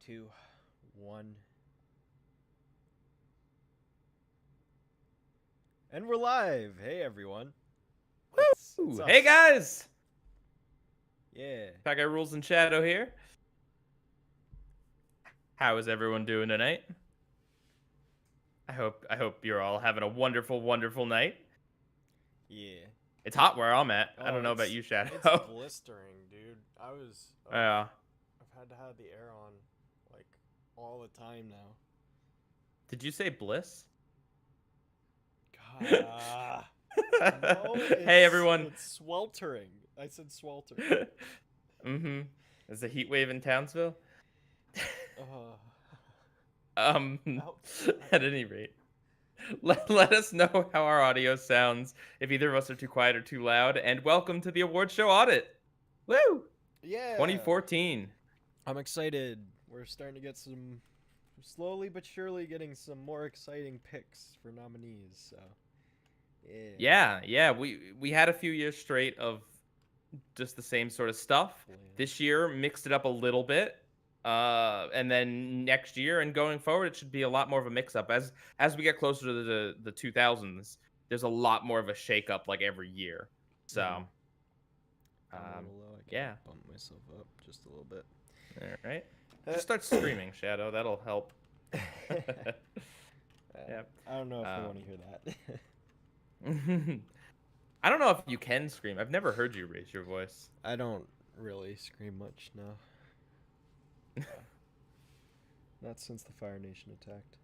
2, 1. And we're live. Hey, everyone. It's Woo! us. Hey guys! Yeah. PIEGUYRULZ and Shadow here. How is everyone doing tonight? I hope you're all having a wonderful, wonderful night. Yeah. It's hot where I'm at. I Oh, don't know about you, Shadow. it's blistering, dude. Yeah. I've had to have the air on like all the time now. Did you say bliss? God. No, Hey everyone. it's sweltering. I said sweltering. Mm-hmm. Is a heat wave in Townsville? Uh, Um, outside. at any rate. Let us know how our audio sounds, if either of us are too quiet or too loud, and welcome to the award show Audit. Woo! Yeah. 2014. I'm excited. We're starting to get slowly but surely getting some more exciting picks for nominees. So, Yeah. We had a few years straight of just the same sort of stuff. Bland. This year mixed it up a little bit. And then next year and going forward, it should be a lot more of a mix-up. As we get closer to the 2000s, there's a lot more of a shake-up like every year. So, I'm a little low. I can yeah. bump myself up just a little bit. All right. Just start streaming, Shadow. That'll help. Yeah. I don't know if I want to hear that. I don't know if you can scream. I've never heard you raise your voice. I don't really scream much, no. Not since the Fire Nation attacked.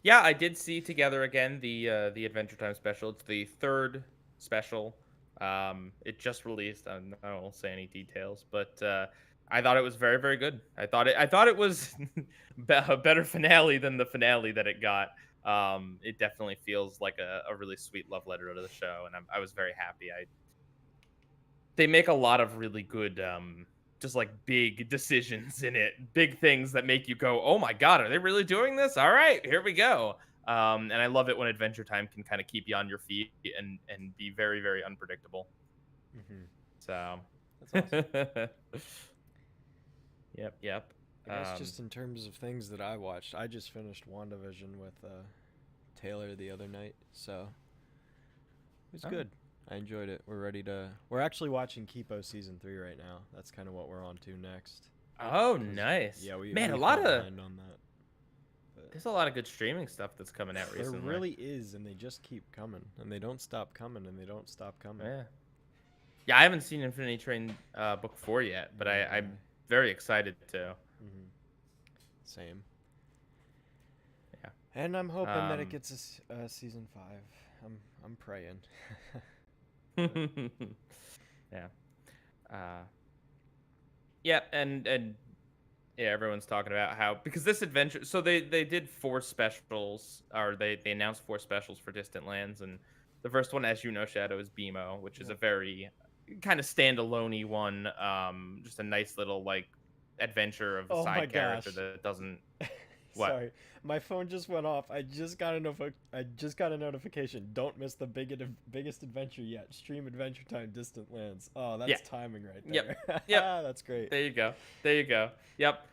Yeah, I did see Together Again, the Adventure Time special. It's the third special. It just released. I won't say any details, but I thought it was very, very good. I thought it was a better finale than the finale that it got. It definitely feels like a really sweet love letter to the show, and I was very happy. They make a lot of really good just like big decisions in it, big things that make you go, oh my god, are they really doing this? All right, here we go. And I love it when Adventure Time can kind of keep you on your feet and be very, very unpredictable. So That's awesome. Yep. I guess just in terms of things that I watched, I just finished WandaVision with Taylor the other night, so it was good. I enjoyed it. We're actually watching Kipo season 3 right now. That's kind of what we're on to next. Oh, nice. Yeah, we a fell lot of behind on that. But there's a lot of good streaming stuff that's coming out recently. there really is, and they just keep coming, and they don't stop coming, and they don't stop coming. Yeah, I haven't seen Infinity Train book 4 yet, but I'm very excited to. Same. Yeah. And I'm hoping that it gets a season 5. I'm praying. Yeah. Yeah, and yeah, everyone's talking about how, because this adventure, so they did 4 specials, or they announced 4 specials for Distant Lands, and the first one, as you know, Shadow, is BMO, which is a very kind of standalone-y one, just a nice little like adventure of a side character that doesn't. What? Sorry, my phone just went off. I just got a notification. Don't miss the biggest adventure yet. Stream Adventure Time Distant Lands. Oh, that's timing right there. Yep. That's great. There you go. Yep.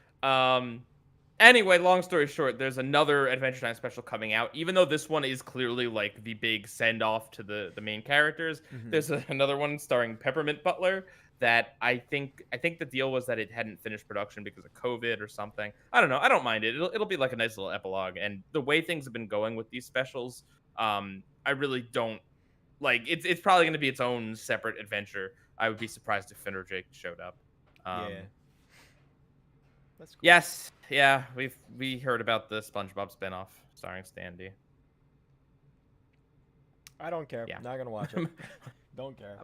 Anyway, long story short, there's another Adventure Time special coming out. Even though this one is clearly like the big send off to the main characters, there's another one starring Peppermint Butler that I think the deal was that it hadn't finished production because of COVID or something. I don't know. I don't mind it. It'll be like a nice little epilogue. And the way things have been going with these specials, I really don't like. It's probably going to be its own separate adventure. I would be surprised if Finn or Jake showed up. Yeah. That's cool. Yes. Yeah. We heard about the SpongeBob spinoff starring Stan D. I don't care. Yeah. Not gonna watch it. Don't care.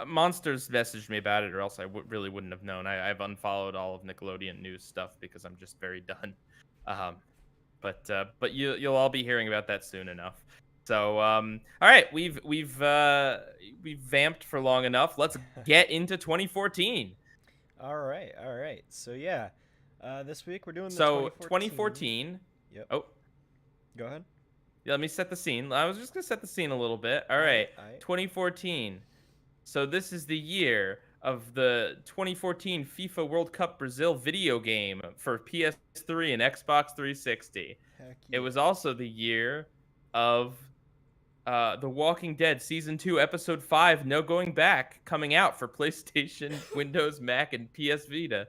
Monsters messaged me about it, or else I really wouldn't have known. I've unfollowed all of Nickelodeon news stuff because I'm just very done. But you'll all be hearing about that soon enough. So all right, we've vamped for long enough. Let's get into 2014. All right. So yeah, this week we're doing the 2014. Yep. Oh, go ahead. Yeah, let me set the scene. I was just gonna set the scene a little bit. All right. 2014. So this is the year of the 2014 FIFA World Cup Brazil video game for PS3 and Xbox 360. Heck It yeah. was also the year of The Walking Dead Season 2, Episode 5, No Going Back, coming out for PlayStation, Windows, Mac, and PS Vita.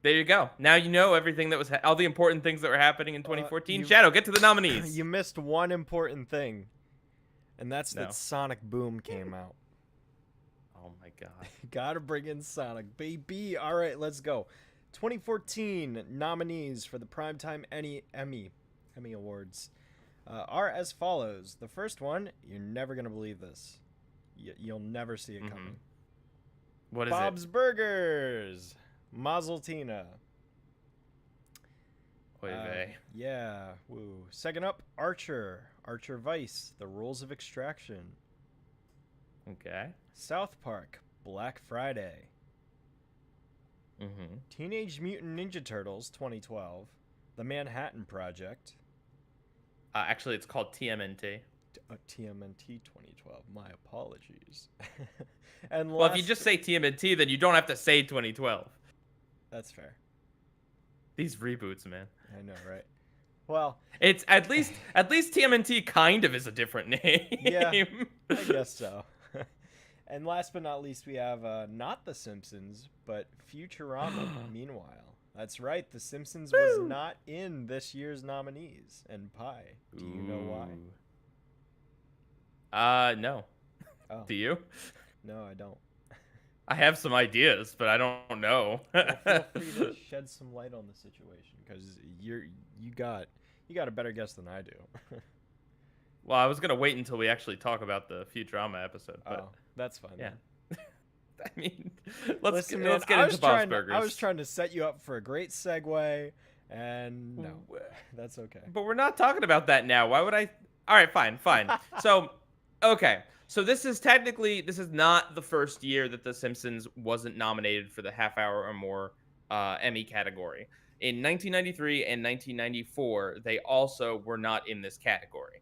There you go. Now you know everything that was all the important things that were happening in 2014. Shadow, get to the nominees. You missed one important thing, and that's No. that Sonic Boom came out. Oh my god. Gotta bring in Sonic, baby. All right, let's go. 2014 nominees for the Primetime Emmy Awards are as follows. The first one, you're never gonna believe this. You'll never see it coming. What is Bob's Burgers, Mazeltina. Oy vey. Yeah, woo. Second up, Archer Vice, The Rules of Extraction. Okay. South Park, Black Friday. Teenage Mutant Ninja Turtles 2012, The Manhattan Project. Actually, it's called TMNT. TMNT 2012. My apologies. And Well, if you just say TMNT, then you don't have to say 2012. That's fair. These reboots, man. I know, right? Well, it's at least TMNT kind of is a different name. Yeah, I guess so. And last but not least, we have not The Simpsons, but Futurama. Meanwhile, that's right. The Simpsons was not in this year's nominees. And Pi, do you know why? No. Oh. Do you? No, I don't. I have some ideas, but I don't know. Well, feel free to shed some light on the situation, because you got a better guess than I do. Well, I was gonna wait until we actually talk about the Futurama episode. But that's fine. Yeah. I mean, let's get I into was Bob's Burgers. I was trying to set you up for a great segue, and no, that's okay. But we're not talking about that now. Why would I? All right, fine. So, okay. So this is not the first year that The Simpsons wasn't nominated for the half-hour or more Emmy category. In 1993 and 1994, they also were not in this category.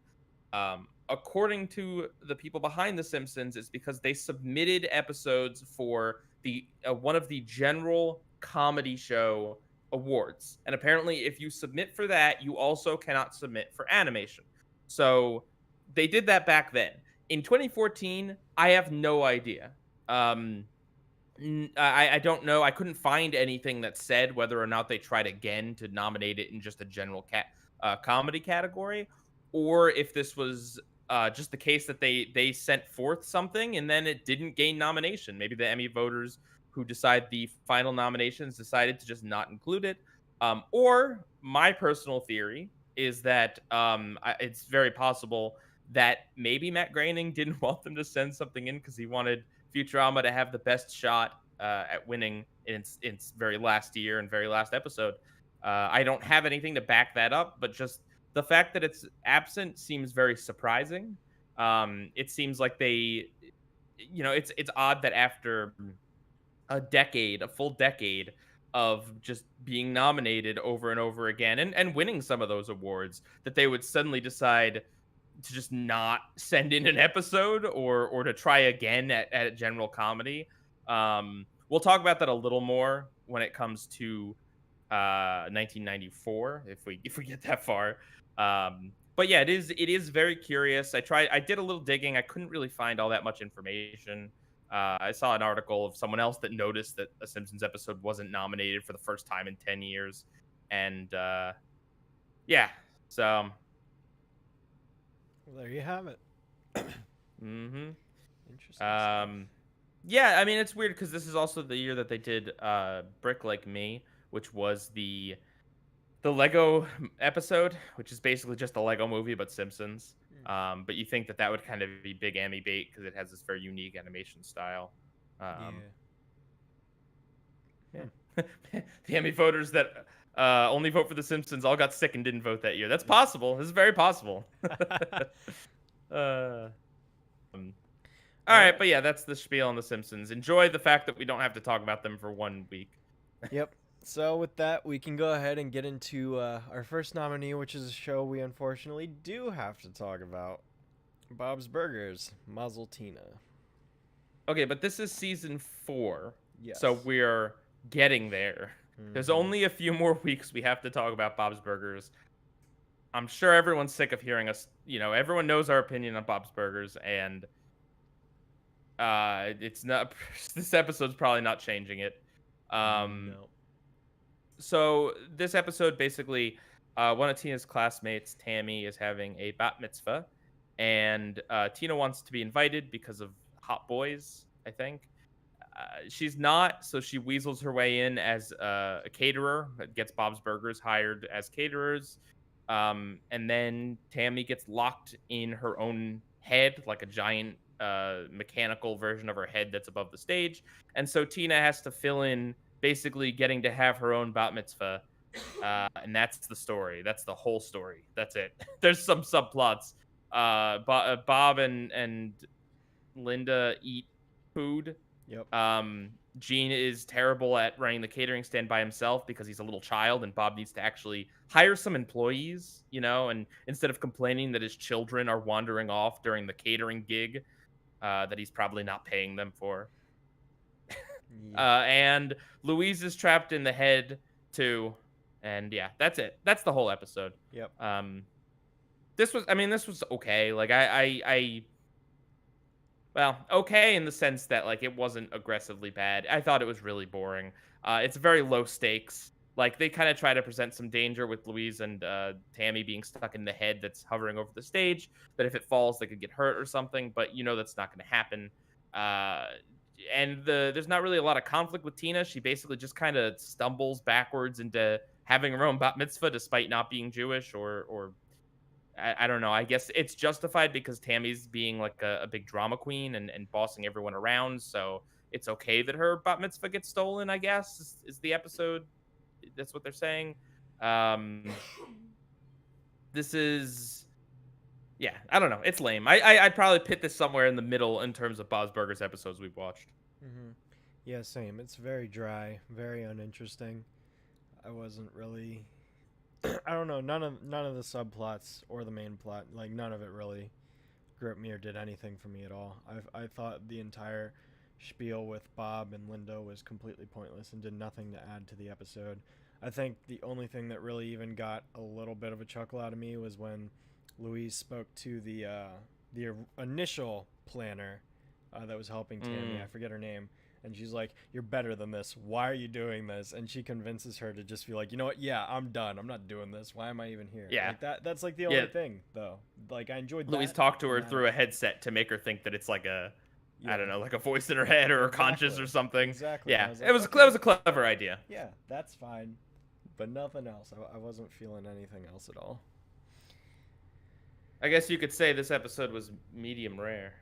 According to the people behind The Simpsons, it's because they submitted episodes for the one of the general comedy show awards. And apparently, if you submit for that, you also cannot submit for animation. So they did that back then. In 2014, I have no idea. I don't know. I couldn't find anything that said whether or not they tried again to nominate it in just a general comedy category, or if this was just the case that they sent forth something and then it didn't gain nomination. Maybe the Emmy voters who decide the final nominations decided to just not include it. Or my personal theory is that it's very possible that maybe Matt Groening didn't want them to send something in because he wanted Futurama to have the best shot at winning in its very last year and very last episode. I don't have anything to back that up, but just the fact that it's absent seems very surprising. It seems like it's odd that after a full decade of just being nominated over and over again and winning some of those awards, that they would suddenly decide to just not send in an episode or to try again at general comedy. We'll talk about that a little more when it comes to 1994, if we get that far. But yeah, it is very curious. I did a little digging. I couldn't really find all that much information. I saw an article of someone else that noticed that a Simpsons episode wasn't nominated for the first time in 10 years. And yeah, so well, there you have it. Interesting. Stuff. Yeah, I mean, it's weird because this is also the year that they did Brick Like Me, which was the Lego episode, which is basically just a Lego movie but Simpsons. But you think that would kind of be big Emmy bait because it has this very unique animation style. Yeah. The Emmy voters that only vote for The Simpsons all got sick and didn't vote that year. That's possible. This is very possible. All right, but yeah, that's the spiel on The Simpsons. Enjoy the fact that we don't have to talk about them for 1 week. Yep. So with that, we can go ahead and get into our first nominee, which is a show we unfortunately do have to talk about. Bob's Burgers, Mazeltina. Okay, but this is season 4, so Yes. we're getting there. There's Mm-hmm. only a few more weeks we have to talk about Bob's Burgers. I'm sure everyone's sick of hearing us. Everyone knows our opinion on Bob's Burgers, and it's not. This episode's probably not changing it. Um, No. so this episode basically, one of Tina's classmates, Tammy, is having a bat mitzvah, and Tina wants to be invited because of hot boys, I think. She's not, so she weasels her way in as a caterer, gets Bob's Burgers hired as caterers. And then Tammy gets locked in her own head, like a giant mechanical version of her head that's above the stage. And so Tina has to fill in, basically getting to have her own bat mitzvah. And that's the story. That's the whole story. That's it. There's some subplots. Bob and Linda eat food. Yep. Gene is terrible at running the catering stand by himself because he's a little child, and Bob needs to actually hire some employees, and instead of complaining that his children are wandering off during the catering gig that he's probably not paying them for. Yeah. And Louise is trapped in the head too. And yeah, that's it. That's the whole episode. Yep. This was okay. Like well, okay in the sense that like it wasn't aggressively bad. I thought it was really boring. It's very low stakes. Like they kind of try to present some danger with Louise and Tammy being stuck in the head that's hovering over the stage. That if it falls, they could get hurt or something. But that's not going to happen. Uh, and there's not really a lot of conflict with Tina. She basically just kind of stumbles backwards into having her own bat mitzvah despite not being Jewish or I don't know. I guess it's justified because Tammy's being like a big drama queen and bossing everyone around. So it's okay that her bat mitzvah gets stolen, I guess, is the episode. That's what they're saying. Um, this is, yeah, I don't know. It's lame. I'd probably pit this somewhere in the middle in terms of Bob's Burgers episodes we've watched. Mm-hmm. Yeah, same. It's very dry, very uninteresting. I wasn't really. I don't know. None of the subplots or the main plot, like none of it really gripped me or did anything for me at all. I thought the entire spiel with Bob and Linda was completely pointless and did nothing to add to the episode. I think the only thing that really even got a little bit of a chuckle out of me was when Louise spoke to the initial planner that was helping Tammy. I forget her name. And she's like, "You're better than this. Why are you doing this?" And she convinces her to just be like, "You know what? Yeah, I'm done. I'm not doing this. Why am I even here?" Yeah. Like that's like the only thing though. Like I enjoyed that. Louise talked to her through a headset to make her think that it's like I don't know, like a voice in her head or conscious or something. Exactly. Yeah, Like, it was a clever idea. Yeah, that's fine, but nothing else. I wasn't feeling anything else at all. I guess you could say this episode was medium rare.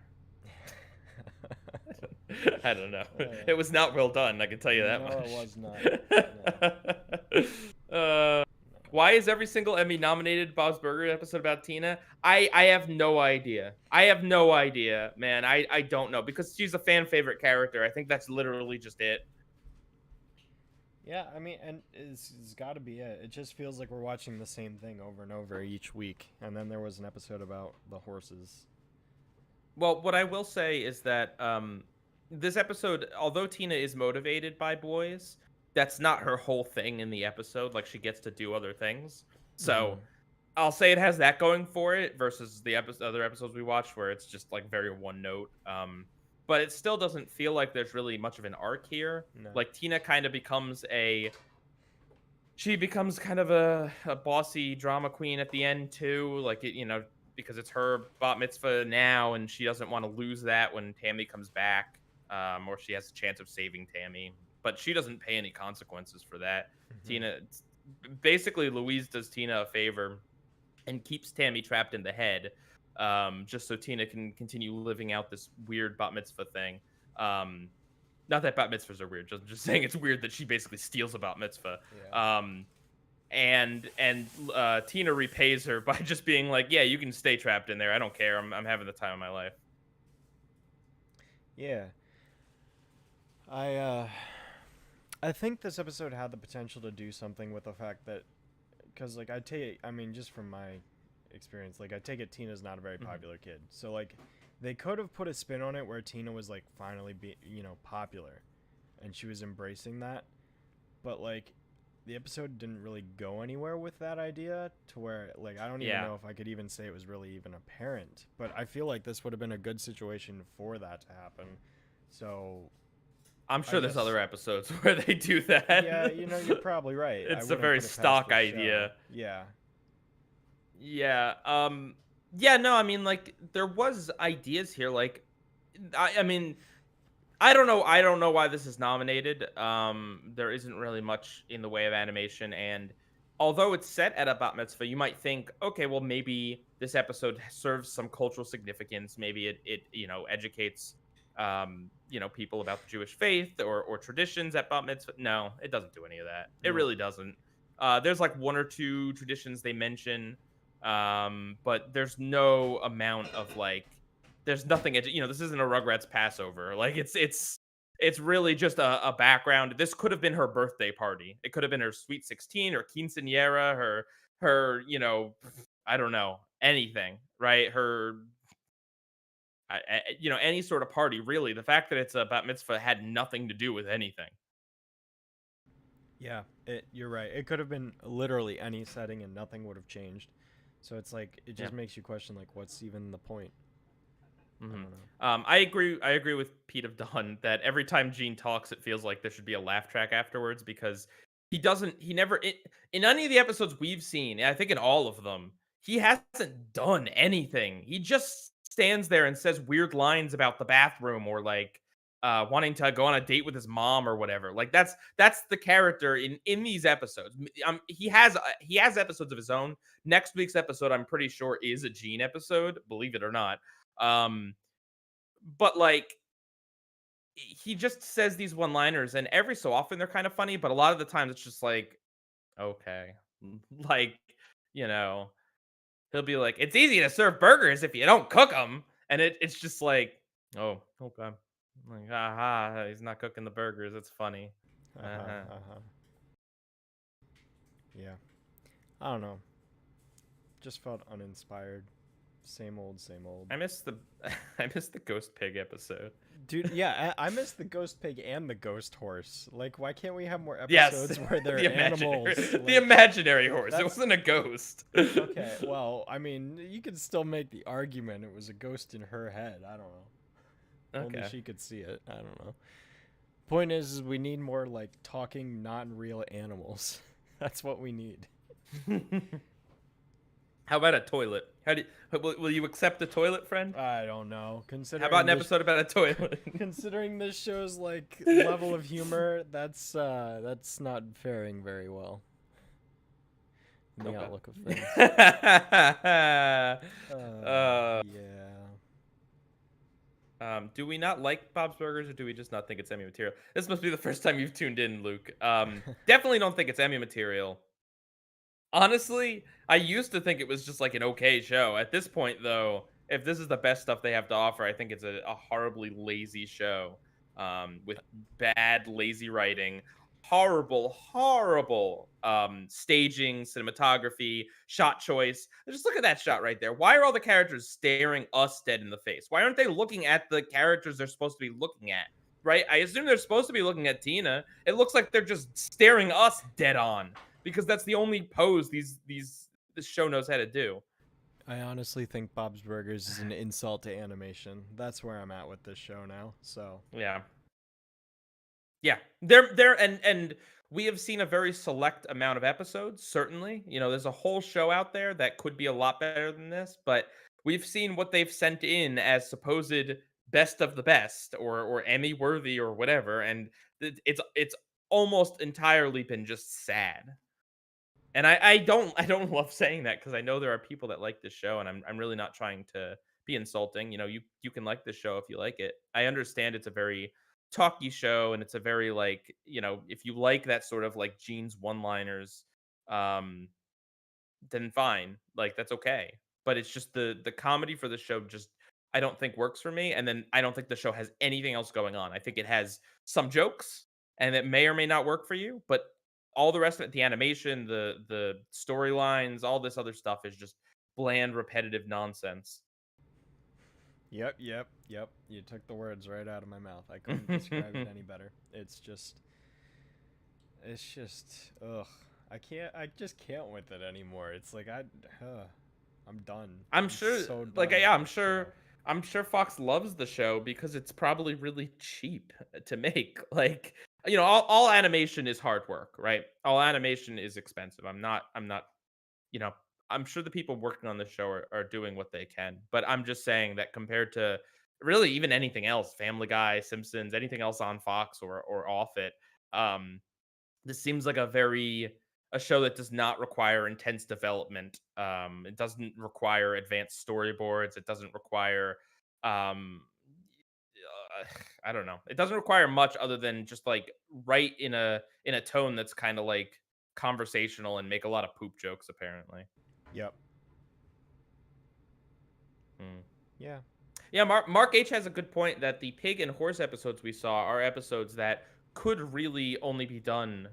I don't know. It was not well done. I can tell you that much. No, it was not. No. Why is every single Emmy nominated Bob's Burger episode about Tina? I have no idea. I have no idea, man. I don't know because she's a fan favorite character. I think that's literally just it. Yeah, I mean, and it's got to be it. It just feels like we're watching the same thing over and over each week. And then there was an episode about the horses. Well, what I will say is that this episode, although Tina is motivated by boys, that's not her whole thing in the episode. Like she gets to do other things. So I'll say it has that going for it versus the other episodes we watched where it's just like very one note. But it still doesn't feel like there's really much of an arc here. No. Like Tina kind of becomes kind of a bossy drama queen at the end too. Like it, because it's her bat mitzvah now, and she doesn't want to lose that when Tammy comes back, or she has a chance of saving Tammy. But she doesn't pay any consequences for that. Tina, basically, Louise does Tina a favor and keeps Tammy trapped in the head, just so Tina can continue living out this weird bat mitzvah thing. Not that bat mitzvahs are weird, just saying it's weird that she basically steals a bat mitzvah. Yeah. And Tina repays her by just being like, "Yeah, you can stay trapped in there. I don't care. I'm having the time of my life." Yeah. I think this episode had the potential to do something with the fact that, because like I mean, just from my experience, like I take it Tina's not a very popular kid, so like They could have put a spin on it where Tina was like finally popular, and she was embracing that. But like, the episode didn't really go anywhere with that idea to where like I don't even Yeah. know if I could even say it was really even apparent. But I feel like this would have been a good situation for that to happen. So I'm I sure there's guess other episodes where they do that. yeah, you're probably right. I It's a wouldn't very put it past stock the show. idea. Yeah. Yeah. Yeah, no, I mean, like, there was ideas here. Like, I mean, I don't know why this is nominated. There isn't really much in the way of animation, and although it's set at a bat mitzvah, you might think, okay, well, maybe this episode serves some cultural significance. Maybe it educates people about the Jewish faith or traditions at bat mitzvah. No, it doesn't do any of that. It Nope. really doesn't. There's like one or two traditions they mention, but there's no amount of like there's nothing. This isn't a Rugrats Passover. Like it's really just a background. This could have been her birthday party. It could have been her sweet 16 or quinceañera, her I don't know anything, right? Any sort of party. Really, the fact that it's a bat mitzvah had nothing to do with anything. Yeah, you're right. It could have been literally any setting and nothing would have changed. So it's like it Yeah. just makes you question like what's even the point? I hmm don't know. I agree. I agree with Pete of Dawn that every time Gene talks, it feels like there should be a laugh track afterwards because he doesn't. He never in any of the episodes we've seen. And I think in all of them, he hasn't done anything. He just stands there and says weird lines about the bathroom or like wanting to go on a date with his mom or whatever. Like that's the character in these episodes. He has episodes of his own. Next week's episode, I'm pretty sure, is a Gene episode. Believe it or not. Um, but like he just says these one-liners, and every so often they're kind of funny, but a lot of the times it's just like, okay, like you know, he'll be like, "It's easy to serve burgers if you don't cook them," and it's just like, "Oh, okay." Like, aha, he's not cooking the burgers. It's funny. Uh-huh. Uh-huh. Uh-huh. Yeah. I don't know. Just felt uninspired. Same old, same old. I miss the I miss the ghost pig episode. Dude, yeah, I miss the ghost pig and the ghost horse. Like, why can't we have more Yes, episodes where they're the animals? imaginary, the Like, imaginary horse. It that's wasn't a ghost. okay. Well, I mean, you could still make the argument it was a ghost in her head. I don't know. Only Okay. she could see it. I don't know. Point is we need more like talking, non-real animals. That's what we need. How about a toilet? Will you accept a toilet, friend? I don't know. How about an episode about a toilet? Considering this show's like level of humor, that's not faring very well in the Okay. outlook of things. Yeah. Do we not like Bob's Burgers, or do we just not think it's Emmy material? This must be the first time you've tuned in, Luke. Definitely don't think it's Emmy material. Honestly, I used to think it was just like an okay show. At this point, though, if this is the best stuff they have to offer, I think it's a horribly lazy show with bad, lazy writing, horrible staging, cinematography, shot choice. Just look at that shot right there. Why are all the characters staring us dead in the face? Why aren't they looking at the characters they're supposed to be looking at? Right? I assume they're supposed to be looking at Tina. It looks like they're just staring us dead on because that's the only pose this show knows how to do. I honestly think Bob's Burgers is an insult to animation. That's where I'm at with this show now. So Yeah. Yeah. And we have seen a very select amount of episodes, certainly. There's a whole show out there that could be a lot better than this, but we've seen what they've sent in as supposed best of the best or Emmy worthy or whatever, and it's almost entirely been just sad. And I don't love saying that because I know there are people that like this show, and I'm really not trying to be insulting. You can like this show if you like it. I understand it's a very talky show, and it's a very like if you like that sort of like Gene's one-liners, um, then fine, like that's okay. But it's just the comedy for the show just I don't think works for me, and then I don't think the show has anything else going on. I think it has some jokes, and it may or may not work for you, but all the rest of it, the animation, the storylines, all this other stuff is just bland, repetitive nonsense. Yep, yep, yep. You took the words right out of my mouth. I couldn't describe it any better. It's just, ugh. I just can't with it anymore. It's like I'm done. I'm I'm sure, so done like, yeah, with this show. I'm sure Fox loves the show because it's probably really cheap to make. Like, all animation is hard work, right? All animation is expensive. I'm not, you know, I'm sure the people working on the show are doing what they can, but I'm just saying that compared to really even anything else, Family Guy, Simpsons, anything else on Fox or off it, um, this seems like a show that does not require intense development. It doesn't require advanced storyboards. It doesn't require, um, I don't know. It doesn't require much other than just like write in a tone that's kind of like conversational and make a lot of poop jokes. Apparently, Yep. hmm. Yeah. Yeah. Mark H has a good point that the pig and horse episodes we saw are episodes that could really only be done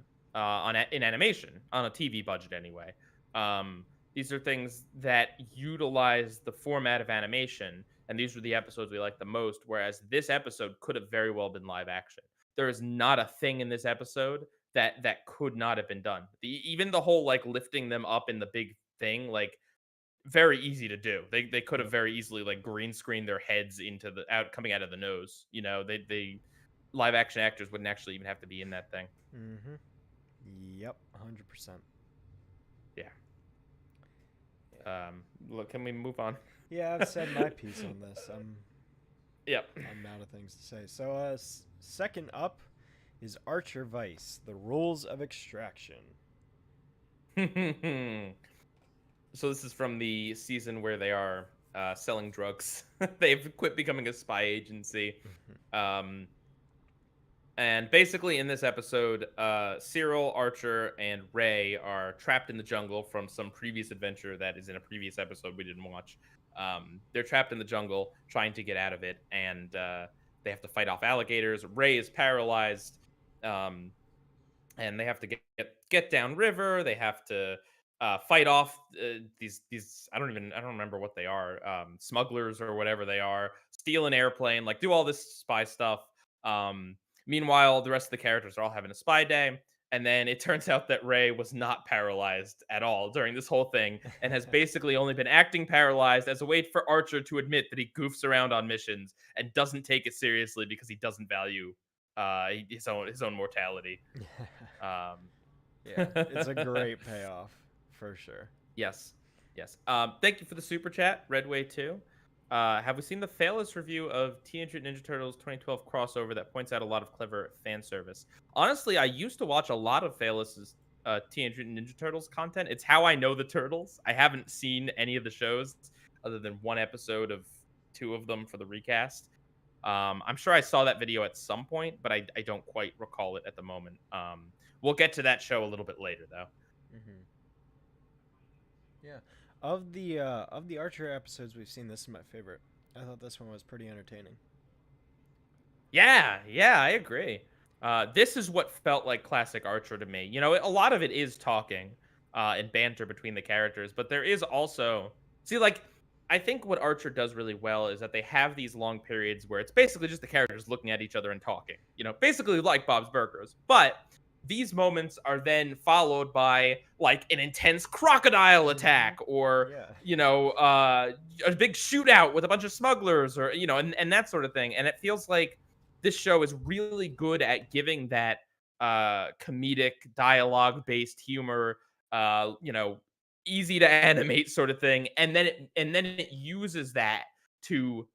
in animation on a TV budget anyway. Um, these are things that utilize the format of animation, and these were the episodes we liked the most. Whereas this episode could have very well been live action. There is not a thing in this episode that could not have been done. Even the whole like lifting them up in the big thing, like very easy to do. They could have Yep. very easily like green screened their heads into the out coming out of the nose. They live action actors wouldn't actually even have to be in that thing. Mm-hmm. Yep. 100%. Yeah. Yeah. Look, can we move on? Yeah, I've said my piece on this. Yep. I'm out of things to say. So, second up is Archer Vice: The Rules of Extraction. So this is from the season where they are selling drugs. They've quit becoming a spy agency. Um, And basically, in this episode, Cyril, Archer, and Ray are trapped in the jungle from some previous adventure that is in a previous episode we didn't watch. They're trapped in the jungle trying to get out of it, and they have to fight off alligators. Ray is paralyzed, um, and they have to get down river. They have to fight off these I don't remember what they are, smugglers or whatever they are. Steal an airplane, like do all this spy stuff. Um, Meanwhile, the rest of the characters are all having a spy day. And then it turns out that Ray was not paralyzed at all during this whole thing and has basically only been acting paralyzed as a way for Archer to admit that he goofs around on missions and doesn't take it seriously because he doesn't value his own mortality. Um, Yeah, it's a great payoff for sure. yes, yes. Thank you for the super chat, Redway 2. Have we seen the Failless review of Teenage Mutant Ninja Turtles 2012 crossover that points out a lot of clever fan service? Honestly, I used to watch a lot of Failless's Teenage Mutant Ninja Turtles content. It's how I know the Turtles. I haven't seen any of the shows other than one episode of two of them for the recast. I'm sure I saw that video at some point, but I don't quite recall it at the moment. We'll get to that show a little bit later, though. Mm-hmm. Yeah, of the Archer episodes we've seen, this is my favorite. I thought this one was pretty entertaining. Yeah, I agree. This is what felt like classic Archer to me. A lot of it is talking and banter between the characters, but there is also like I think what Archer does really well is that they have these long periods where it's basically just the characters looking at each other and talking. Basically like Bob's Burgers, but these moments are then followed by like an intense crocodile attack or Yeah. a big shootout with a bunch of smugglers or and that sort of thing, and it feels like this show is really good at giving that comedic dialogue based humor, easy to animate sort of thing, and then it uses that to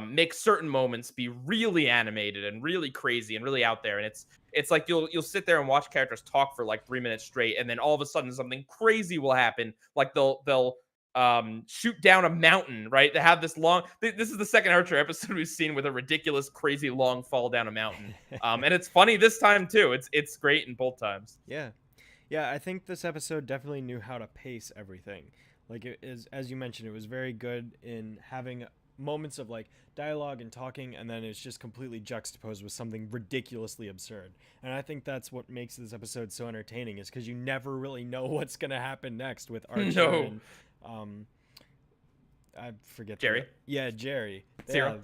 make certain moments be really animated and really crazy and really out there. And it's like you'll sit there and watch characters talk for like 3 minutes straight, and then all of a sudden something crazy will happen. Like they'll shoot down a mountain, right? They have this long. This is the second Archer episode we've seen with a ridiculous, crazy long fall down a mountain. And it's funny this time too. It's great in both times. Yeah. Yeah, I think this episode definitely knew how to pace everything. Like it is, as you mentioned, it was very good in having moments of like dialogue and talking, and then it's just completely juxtaposed with something ridiculously absurd. And I think that's what makes this episode so entertaining, is because you never really know what's gonna happen next with Archer No. and I forget. Jerry? Yeah, Jerry. Cyril?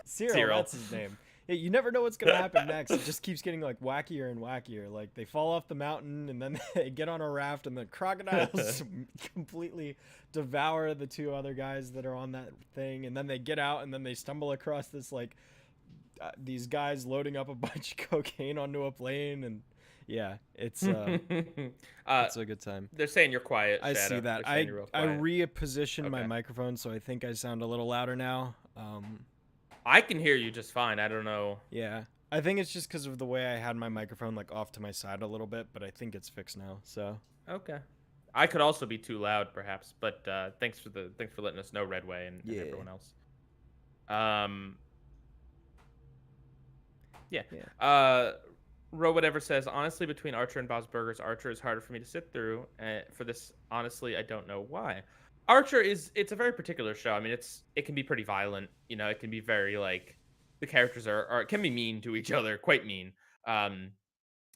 Cyril, Cyril. that's his name. Yeah, you never know what's gonna happen next. It just keeps getting like wackier and wackier. Like they fall off the mountain and then they get on a raft and the crocodiles completely devour the two other guys that are on that thing. And then they get out and then they stumble across this like these guys loading up a bunch of cocaine onto a plane and yeah, it's it's a good time. They're saying you're quiet. I Shadow. see that. They're saying you're real I quiet. repositioned my Okay. microphone, so I think I sound a little louder now. I can hear you just fine. I don't know. Yeah, I think it's just because of the way I had my microphone like off to my side a little bit, but I think it's fixed now. So Okay. I could also be too loud, perhaps, but thanks for letting us know, Redway and everyone else. Yeah. Ro whatever says, honestly, between Archer and Bob's Burgers, Archer is harder for me to sit through. For this, honestly, I don't know why. Archer it's a very particular show. I mean, it can be pretty violent. You know, it can be very like the characters are can be mean to each other, quite mean.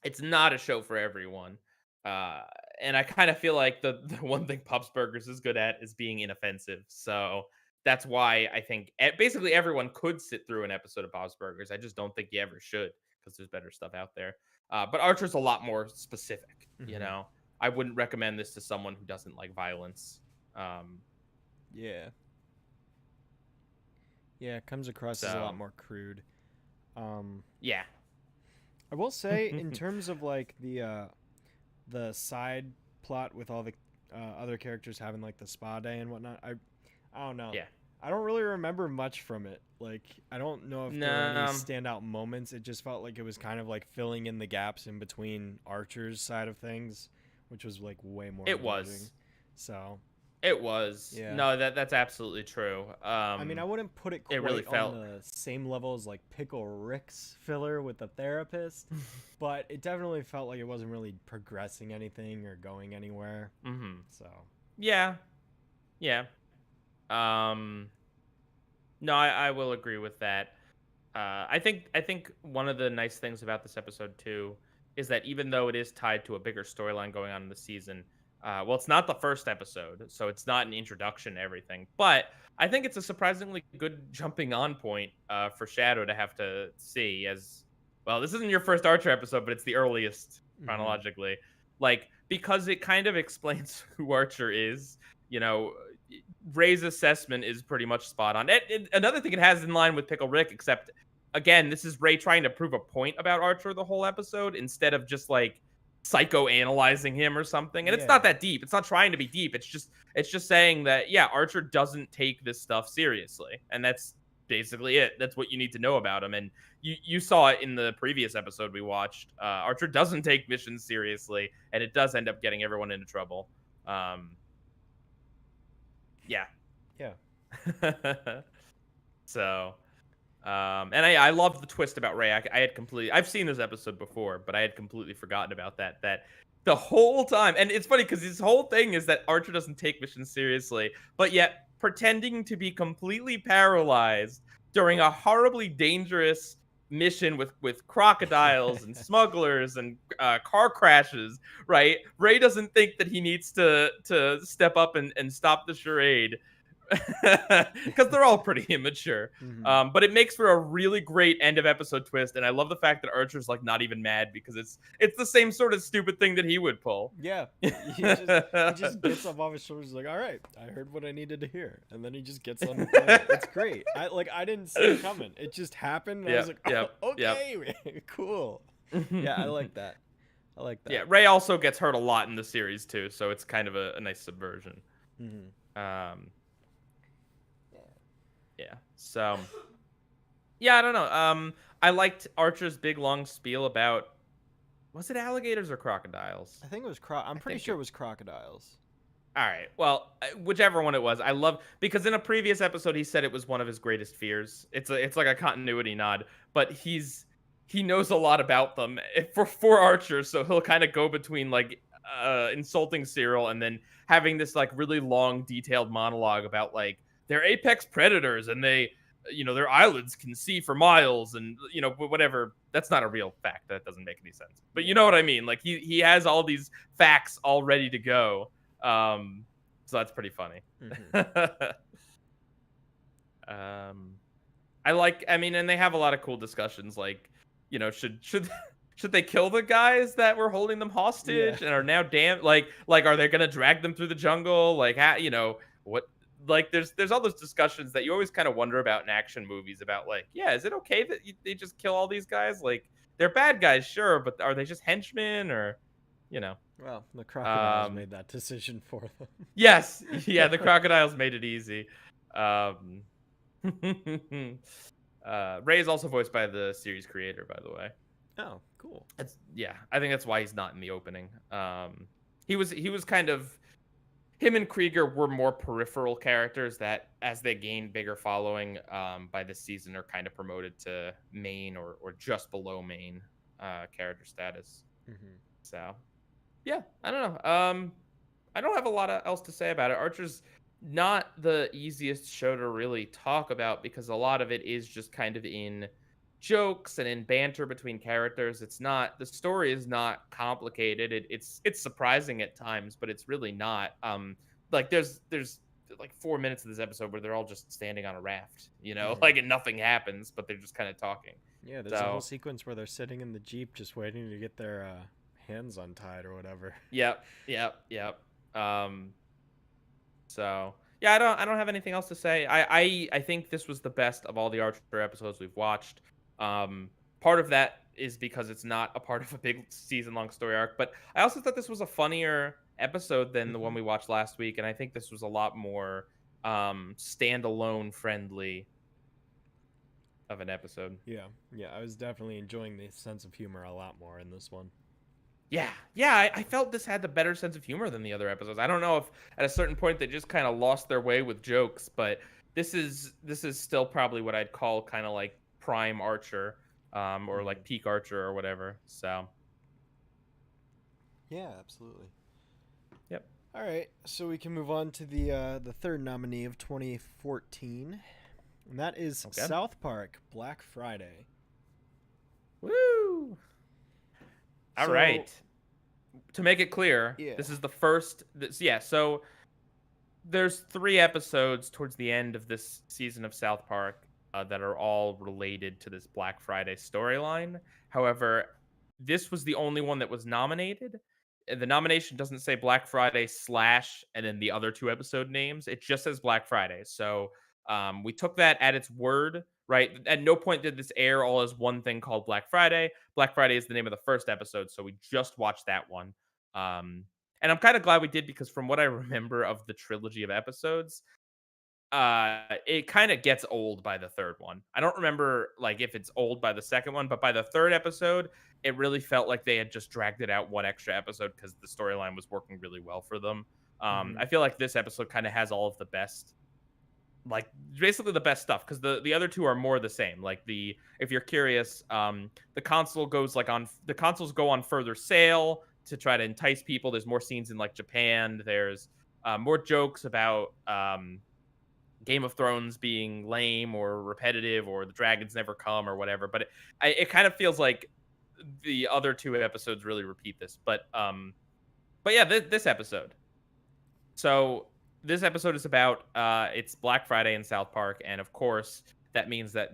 It's not a show for everyone. And I kind of feel like the one thing Bob's Burgers is good at is being inoffensive. So that's why I think basically everyone could sit through an episode of Bob's Burgers. I just don't think you ever should because there's better stuff out there. But Archer's a lot more specific. You know, I wouldn't recommend this to someone who doesn't like violence. Yeah, it comes across as a lot more crude. Yeah, I will say in terms of like the side plot with all the other characters having like the spa day and whatnot, I don't know. Yeah. I don't really remember much from it. Like, I don't know if there were any standout moments. It just felt like it was kind of like filling in the gaps in between Archer's side of things, which was like way more. It was. So. It was. Yeah. No, that's absolutely true. I mean, I wouldn't put it quite really felt on the same level as like Pickle Rick's filler with the therapist, but it definitely felt like it wasn't really progressing anything or going anywhere. So. Yeah. No, I will agree with that. I think one of the nice things about this episode too is that even though it is tied to a bigger storyline going on in the season, well, it's not the first episode, so it's not an introduction to everything. But I think it's a surprisingly good jumping on point for Shadow to have to see as well. This isn't your first Archer episode, but it's the earliest chronologically. Like, because it kind of explains who Archer is. You know, Ray's assessment is pretty much spot on. Another thing it has in line with Pickle Rick, except again, this is Ray trying to prove a point about Archer the whole episode instead of just like psychoanalyzing him or something. And it's not that deep. It's not trying to be deep. It's just saying that Archer doesn't take this stuff seriously, and that's basically it. That's what you need to know about him. And you saw it in the previous episode we watched. Archer doesn't take missions seriously, and it does end up getting everyone into trouble. Yeah. So, and I love the twist about Ray. I've seen this episode before, but I had completely forgotten about that the whole time. And it's funny because his whole thing is that Archer doesn't take missions seriously, but yet pretending to be completely paralyzed during a horribly dangerous mission with crocodiles and smugglers and car crashes, right? Ray doesn't think that he needs to step up and stop the charade because they're all pretty immature. But it makes for a really great end of episode twist, and I love the fact that Archer's like not even mad because it's the same sort of stupid thing that he would pull. Yeah, he just gets up off his shoulders like, all right, I heard what I needed to hear, and then he just gets on the plane. It's great. I didn't see it coming. It just happened, and I was like, okay, cool. Yeah, I like that. Yeah, Ray also gets hurt a lot in the series too, so it's kind of a nice subversion. Yeah. So, I don't know. I liked Archer's big long spiel about, was it alligators or crocodiles? I think it was I'm pretty sure it was crocodiles. All right. Well, whichever one it was, I love, because in a previous episode he said it was one of his greatest fears. It's like a continuity nod, but he knows a lot about them for Archer, so he'll kind of go between like insulting Cyril and then having this like really long detailed monologue about like they're apex predators and they, their eyelids can see for miles and, whatever. That's not a real fact. That doesn't make any sense. But you know what I mean? Like he has all these facts all ready to go. So that's pretty funny. I mean, and they have a lot of cool discussions, like, should should they kill the guys that were holding them hostage and are now damn, like are they gonna drag them through the jungle? Like, what? Like, there's all those discussions that you always kind of wonder about in action movies about, like, yeah, is it okay that they just kill all these guys? Like, they're bad guys, sure, but are they just henchmen, or, you know? Well, the crocodiles made that decision for them. Yes, yeah, the crocodiles made it easy. Ray is also voiced by the series creator, by the way. Oh, cool. I think that's why he's not in the opening. He was kind of, him and Krieger were more peripheral characters that, as they gained bigger following, by this season, are kind of promoted to main or just below main character status. So, yeah, I don't know. I don't have a lot else to say about it. Archer's not the easiest show to really talk about because a lot of it is just kind of in jokes and in banter between characters. It's not, the story is not complicated. It's surprising at times, but it's really not. Like there's like 4 minutes of this episode where they're all just standing on a raft, like, and nothing happens, but they're just kind of talking. Yeah, there's a whole sequence where they're sitting in the Jeep just waiting to get their hands untied or whatever. Yep. So yeah, I don't have anything else to say. I think this was the best of all the Archer episodes we've watched. Part of that is because it's not a part of a big season-long story arc, but I also thought this was a funnier episode than the one we watched last week, and I think this was a lot more standalone friendly of an episode. Yeah, I was definitely enjoying the sense of humor a lot more in this one. Yeah, I felt this had the better sense of humor than the other episodes. I don't know if at a certain point they just kind of lost their way with jokes, but this is still probably what I'd call kind of like prime Archer, or like peak Archer or whatever. So, yeah, absolutely. Yep. All right, so we can move on to the third nominee of 2014, and that is South Park Black Friday. Woo! All right. To make it clear, this is the first. So there's 3 episodes towards the end of this season of South Park that are all related to this Black Friday storyline. However, this was the only one that was nominated. The nomination doesn't say Black Friday / and then the other 2 episode names. It just says Black Friday. So we took that at its word. Right. At no point did this air all as one thing called Black Friday. Black Friday is the name of the first episode, so we just watched that one. And I'm kind of glad we did because from what I remember of the trilogy of episodes, it kind of gets old by the third one. I don't remember like if it's old by the second one, but by the third episode, it really felt like they had just dragged it out one extra episode because the storyline was working really well for them. I feel like this episode kind of has all of the best, like basically the best stuff, because the other 2 are more the same. Like if you're curious, the consoles go on further sale to try to entice people. There's more scenes in like Japan. There's more jokes about Game of Thrones being lame or repetitive or the dragons never come or whatever. But it kind of feels like the other 2 episodes really repeat this. But yeah, this episode. So this episode is about it's Black Friday in South Park, and of course that means that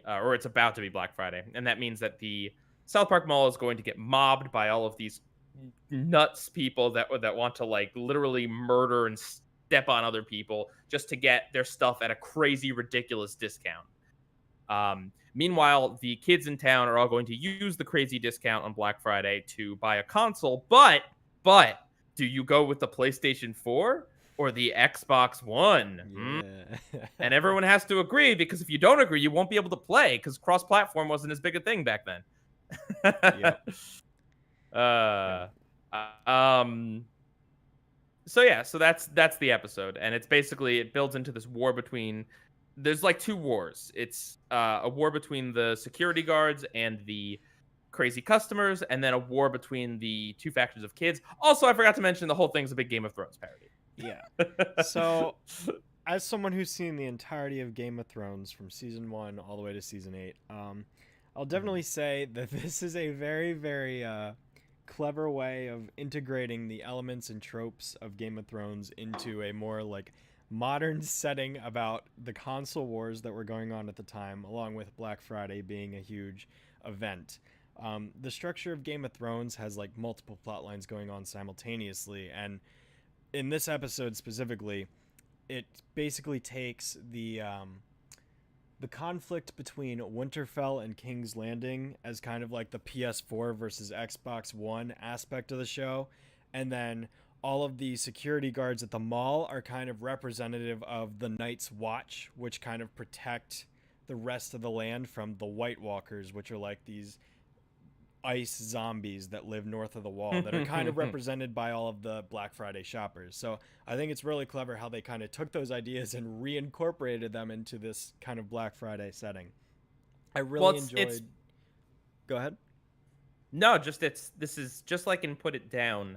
or it's about to be Black Friday, and that means that the South Park Mall is going to get mobbed by all of these nuts people that want to like literally murder and step on other people just to get their stuff at a crazy, ridiculous discount. Meanwhile, the kids in town are all going to use the crazy discount on Black Friday to buy a console, but do you go with the PlayStation 4 or the Xbox One? And everyone has to agree, because if you don't agree, you won't be able to play, because cross-platform wasn't as big a thing back then. So that's the episode, and it's basically, it builds into this war between, there's like 2 wars. It's a war between the security guards and the crazy customers, and then a war between the 2 factions of kids. Also, I forgot to mention the whole thing's a big Game of Thrones parody. Yeah. So, as someone who's seen the entirety of Game of Thrones from season 1 all the way to season 8, I'll definitely say that this is a very, very clever way of integrating the elements and tropes of Game of Thrones into a more like modern setting about the console wars that were going on at the time, along with Black Friday being a huge event. The structure of Game of Thrones has like multiple plot lines going on simultaneously, and in this episode specifically, it basically takes the conflict between Winterfell and King's Landing as kind of like the PS4 versus Xbox One aspect of the show, and then all of the security guards at the mall are kind of representative of the Night's Watch, which kind of protect the rest of the land from the White Walkers, which are like these ice zombies that live north of the wall that are kind of represented by all of the Black Friday shoppers. So I think it's really clever how they kind of took those ideas and reincorporated them into this kind of Black Friday setting. I really enjoyed. Go ahead. No, just this is just like in Put It Down.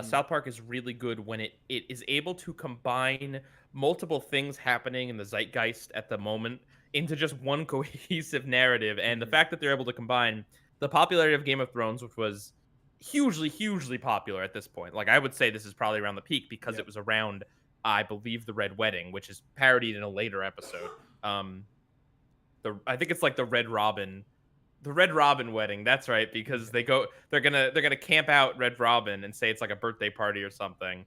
South Park is really good when it is able to combine multiple things happening in the zeitgeist at the moment into just one cohesive narrative. And the fact that they're able to combine the popularity of Game of Thrones, which was hugely popular at this point. Like, I would say this is probably around the peak because it was around, I believe, the Red Wedding, which is parodied in a later episode. I think it's like the Red Robin wedding. That's right, because they're gonna camp out Red Robin and say it's like a birthday party or something,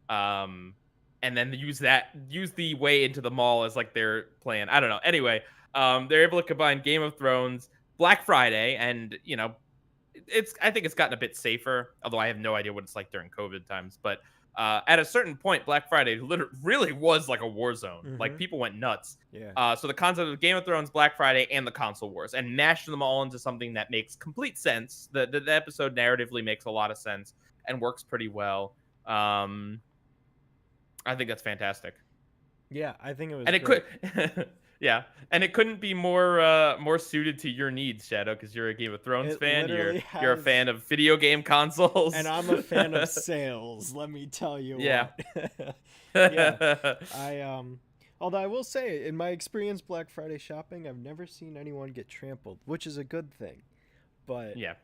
and then use the way into the mall as like their plan. I don't know. Anyway, they're able to combine Game of Thrones, Black Friday, and I think it's gotten a bit safer. Although I have no idea what it's like during COVID times, but at a certain point, Black Friday really was like a war zone. Like, people went nuts. Yeah. So the concept of Game of Thrones, Black Friday, and the console wars, and mashed them all into something that makes complete sense. The episode narratively makes a lot of sense and works pretty well. I think that's fantastic. Yeah, I think it was. And it could. Yeah, and it couldn't be more suited to your needs, Shadow, because you're a Game of Thrones fan. You're a fan of video game consoles, and I'm a fan of sales. Let me tell you. Yeah. What. Yeah. Although I will say, in my experience Black Friday shopping, I've never seen anyone get trampled, which is a good thing. But yeah,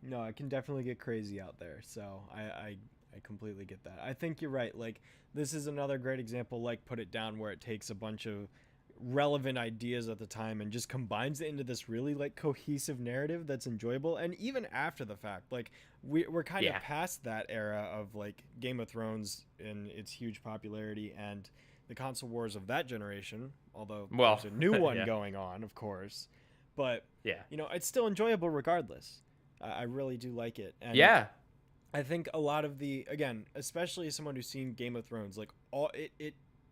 no, it can definitely get crazy out there. So I completely get that. I think you're right. Like, this is another great example, like Put It Down, where it takes a bunch of relevant ideas at the time and just combines it into this really like cohesive narrative that's enjoyable. And even after the fact, like we're kind of past that era of like Game of Thrones and its huge popularity and the console wars of that generation, although there's a new one going on, of course. But it's still enjoyable regardless. I really do like it. And I think a lot of again, especially as someone who's seen Game of Thrones, like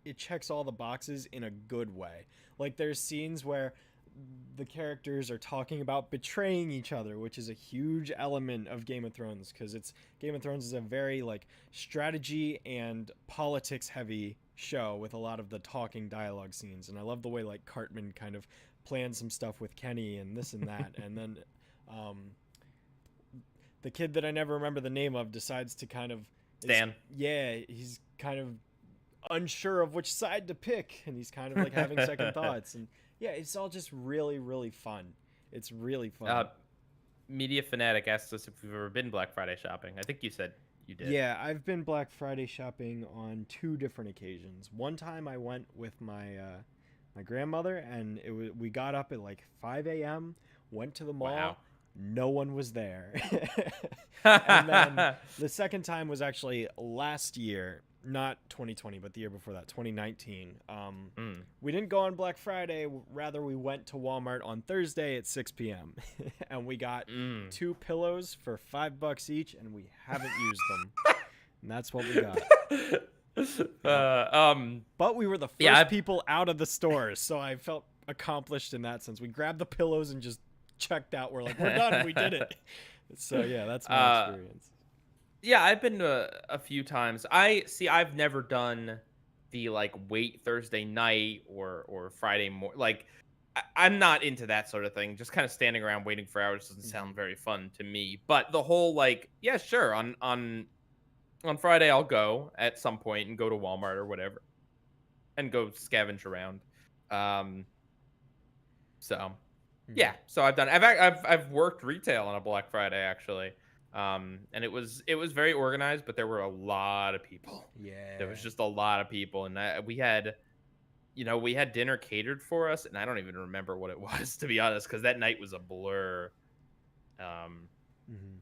it checks all the boxes in a good way. Like, there's scenes where the characters are talking about betraying each other, which is a huge element of Game of Thrones, because Game of Thrones is a very like strategy and politics heavy show with a lot of the talking dialogue scenes. And I love the way like Cartman kind of plans some stuff with Kenny and this and that. And then the kid that I never remember the name of decides to kind of Stan. He's kind of unsure of which side to pick, and he's kind of like having second thoughts. And it's all just really fun. It's really fun. Media Fanatic asked us if we've ever been Black Friday shopping. I think you said you did. Yeah, I've been Black Friday shopping on 2 different occasions. One time I went with my grandmother, and we got up at like 5 a.m., went to the mall. Wow. No one was there. And then the second time was actually last year, not 2020, but the year before that, 2019. We didn't go on Black Friday. Rather, we went to Walmart on Thursday at 6 p.m. and we got 2 pillows for $5 each, and we haven't used them. And that's what we got. But we were the first people out of the stores, so I felt accomplished in that sense. We grabbed the pillows and just checked out. We're like, we're done. We did it. So yeah, that's my experience. Yeah, I've been a few times. I've never done the like wait Thursday night or Friday morning. Like, I'm not into that sort of thing. Just kind of standing around waiting for hours doesn't sound very fun to me. But the whole like, yeah, sure. On Friday I'll go at some point and go to Walmart or whatever and go scavenge around. So yeah, so I've worked retail on a Black Friday actually. And it was very organized, but there were a lot of people. There Yeah. was just a lot of people, and we had dinner catered for us, and I don't even remember what it was, to be honest, because that night was a blur. Um, Hmm.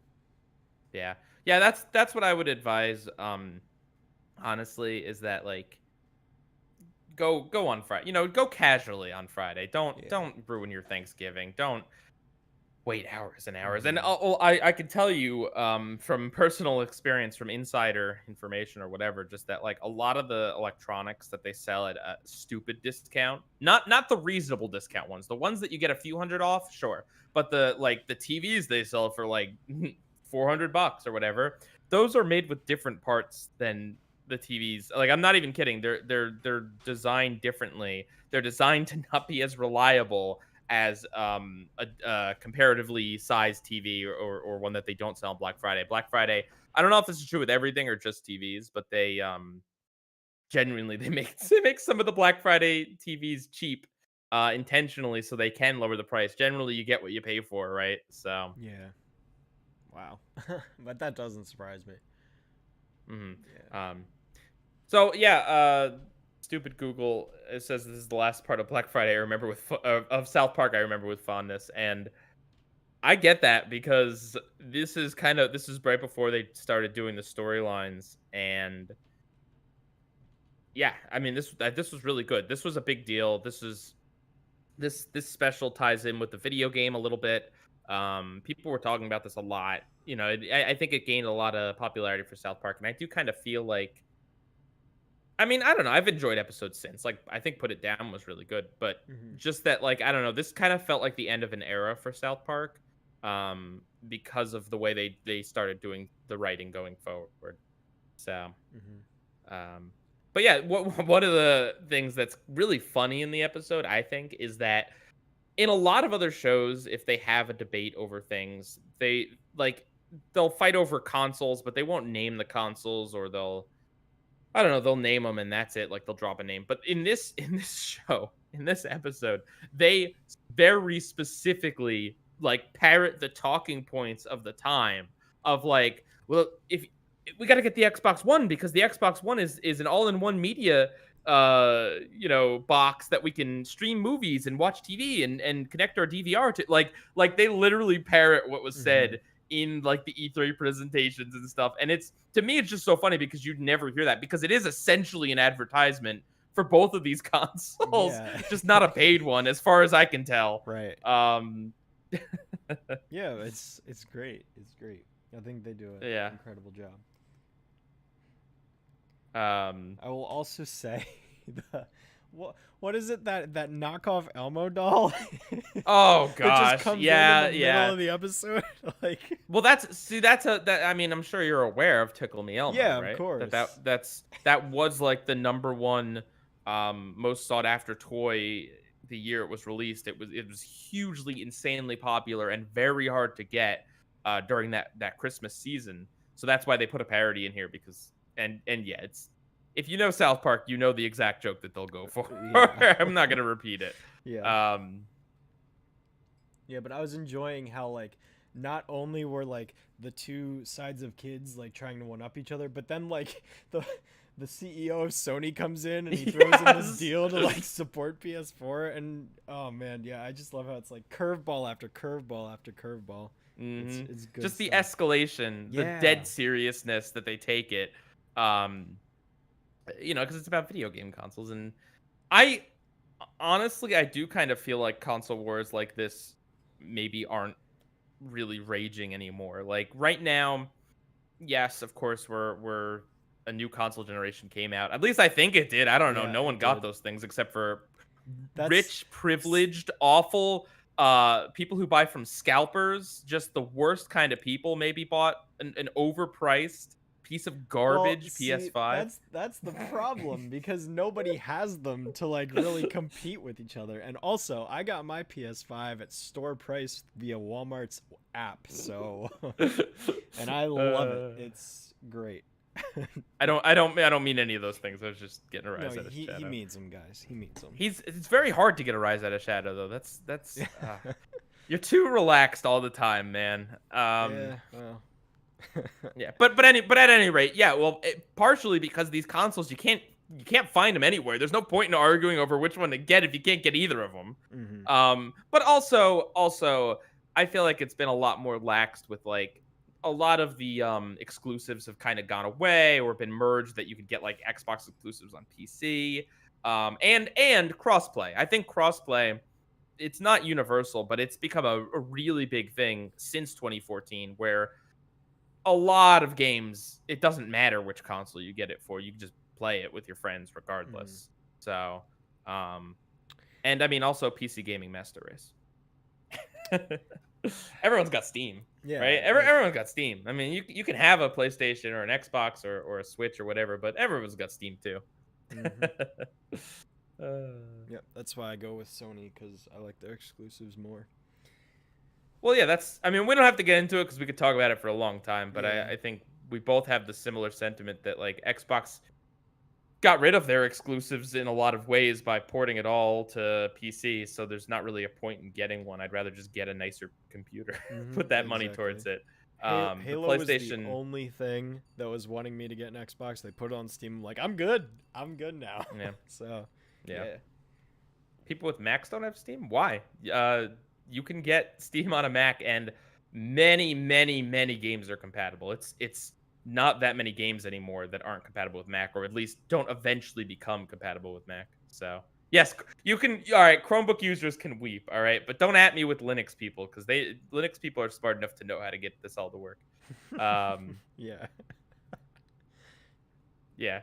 yeah, yeah, that's what I would advise. Honestly, is that like go on Friday. Go casually on Friday. Don't Yeah. don't ruin your Thanksgiving. Don't wait hours and hours. And Hmm. I can tell you from personal experience, from insider information or whatever, just that like a lot of the electronics that they sell at a stupid discount, not the reasonable discount ones, the ones that you get a few hundred off, sure, but the TVs they sell for like $400 or whatever, those are made with different parts than the TVs. Like, I'm not even kidding. They're designed differently. They're designed to not be as reliable as a comparatively sized TV, or one that they don't sell on Black Friday. Black Friday, I don't know if this is true with everything or just TVs, but they genuinely they make some of the Black Friday TVs cheap intentionally so they can lower the price. Generally, you get what you pay for, right? So, Yeah. Wow. But that doesn't surprise me. mhm. Yeah. um, so yeah, stupid Google. It says this is the last part of Black Friday I remember of South Park. I remember with fondness, and I get that because this is right before they started doing the storylines, and yeah, I mean this was really good. This was a big deal. This special ties in with the video game a little bit. People were talking about this a lot. I think it gained a lot of popularity for South Park, and I do kind of feel like, I mean, I don't know. I've enjoyed episodes since. Like, I think Put It Down was really good, but Hmm. just that, like, I don't know. This kind of felt like the end of an era for South Park, because of the way they started doing the writing going forward. So, Hmm. um, but yeah, one of the things that's really funny in the episode, I think, is that in a lot of other shows, if they have a debate over things, they'll fight over consoles, but they won't name the consoles, or I don't know, they'll name them and that's it. Like, they'll drop a name. But in this show, in this episode, they very specifically like parrot the talking points of the time, of like, well, if we got to get the Xbox One because the Xbox One is an all-in-one media box that we can stream movies and watch TV and connect our DVR to, like they literally parrot what was Hmm. said in like the E3 presentations and stuff. And it's, to me, it's just so funny because you'd never hear that, because it is essentially an advertisement for both of these consoles, Yeah. just not a paid one as far as I can tell. Right. Um Yeah, it's great. It's great. I think they do an yeah. incredible job. Um I will also say the what is it, that knockoff Elmo doll oh that just gosh. comes in Yeah, the middle yeah. of the episode? Like, Well, that's I mean, I'm sure you're aware of Tickle Me Elmo, yeah, of right? That that course. that's that was like the number one most sought after toy the year it was released. It was hugely, insanely popular and very hard to get during that Christmas season. So that's why they put a parody in here, because and yeah, it's, if you know South Park, you know the exact joke that they'll go for. Yeah. I'm not going to repeat it. Yeah. Um Yeah, but I was enjoying how, like, not only were like the two sides of kids like trying to one up each other, but then like the CEO of Sony comes in and he throws in this yes. deal to like support PS4, and oh man, yeah, I just love how it's like curveball after curveball after curveball. It's hmm it's good Just the stuff. escalation, the Yeah. dead seriousness that they take it, um, because it's about video game consoles, and I honestly, I do kind of feel like console wars like this maybe aren't really raging anymore. Like right now, yes, of course, we're a new console generation came out. At least I think it did. I don't know. Yeah, No one it got did. those things except for That's rich, privileged, awful people who buy from scalpers. Just the worst kind of people maybe bought an overpriced piece of Well, garbage see, PS5. that's the problem, because nobody has them to like really compete with each other. And also, I got my PS5 at store price via Walmart's app, so and I love it. uh, It's great. I don't mean any of those things. I was just getting a No, rise out of he Shadow. means them, guys. He means them. It's very hard to get a rise out of Shadow though. You're too relaxed all the time, man. Yeah, well. Yeah, but at any rate, yeah. Well, partially because these consoles you can't find them anywhere. There's no point in arguing over which one to get if you can't get either of them. Hmm. But also, I feel like it's been a lot more laxed with like a lot of the exclusives have kind of gone away or been merged that you could get like Xbox exclusives on PC. And crossplay. I think crossplay it's not universal, but it's become a really big thing since 2014 where a lot of games, it doesn't matter which console you get it for. You can just play it with your friends regardless. So, and I mean, also PC gaming master race. Everyone's got Steam, Yeah, right? Everyone's got Steam. I mean, you can have a PlayStation or an Xbox or a Switch or whatever, but everyone's got Steam too. Yep, that's why I go with Sony, because I like their exclusives more. Well, yeah, that's. I mean, we don't have to get into it because we could talk about it for a long time. But Yeah. I think we both have the similar sentiment that like Xbox got rid of their exclusives in a lot of ways by porting it all to PC. So there's not really a point in getting one. I'd rather just get a nicer computer, put that money towards it. The Halo was the PlayStation. only thing that was wanting me to get an Xbox. They put it on Steam. I'm like, I'm good now. Yeah. So, Yeah. People with Macs don't have Steam. Why? You can get Steam on a Mac, and many games are compatible. It's not that many games anymore that aren't compatible with Mac, or at least don't eventually become compatible with Mac. So yes, you can. All right, Chromebook users can weep. All right, but don't at me with Linux people, because Linux people are smart enough to know how to get this all to work. Yeah. Yeah.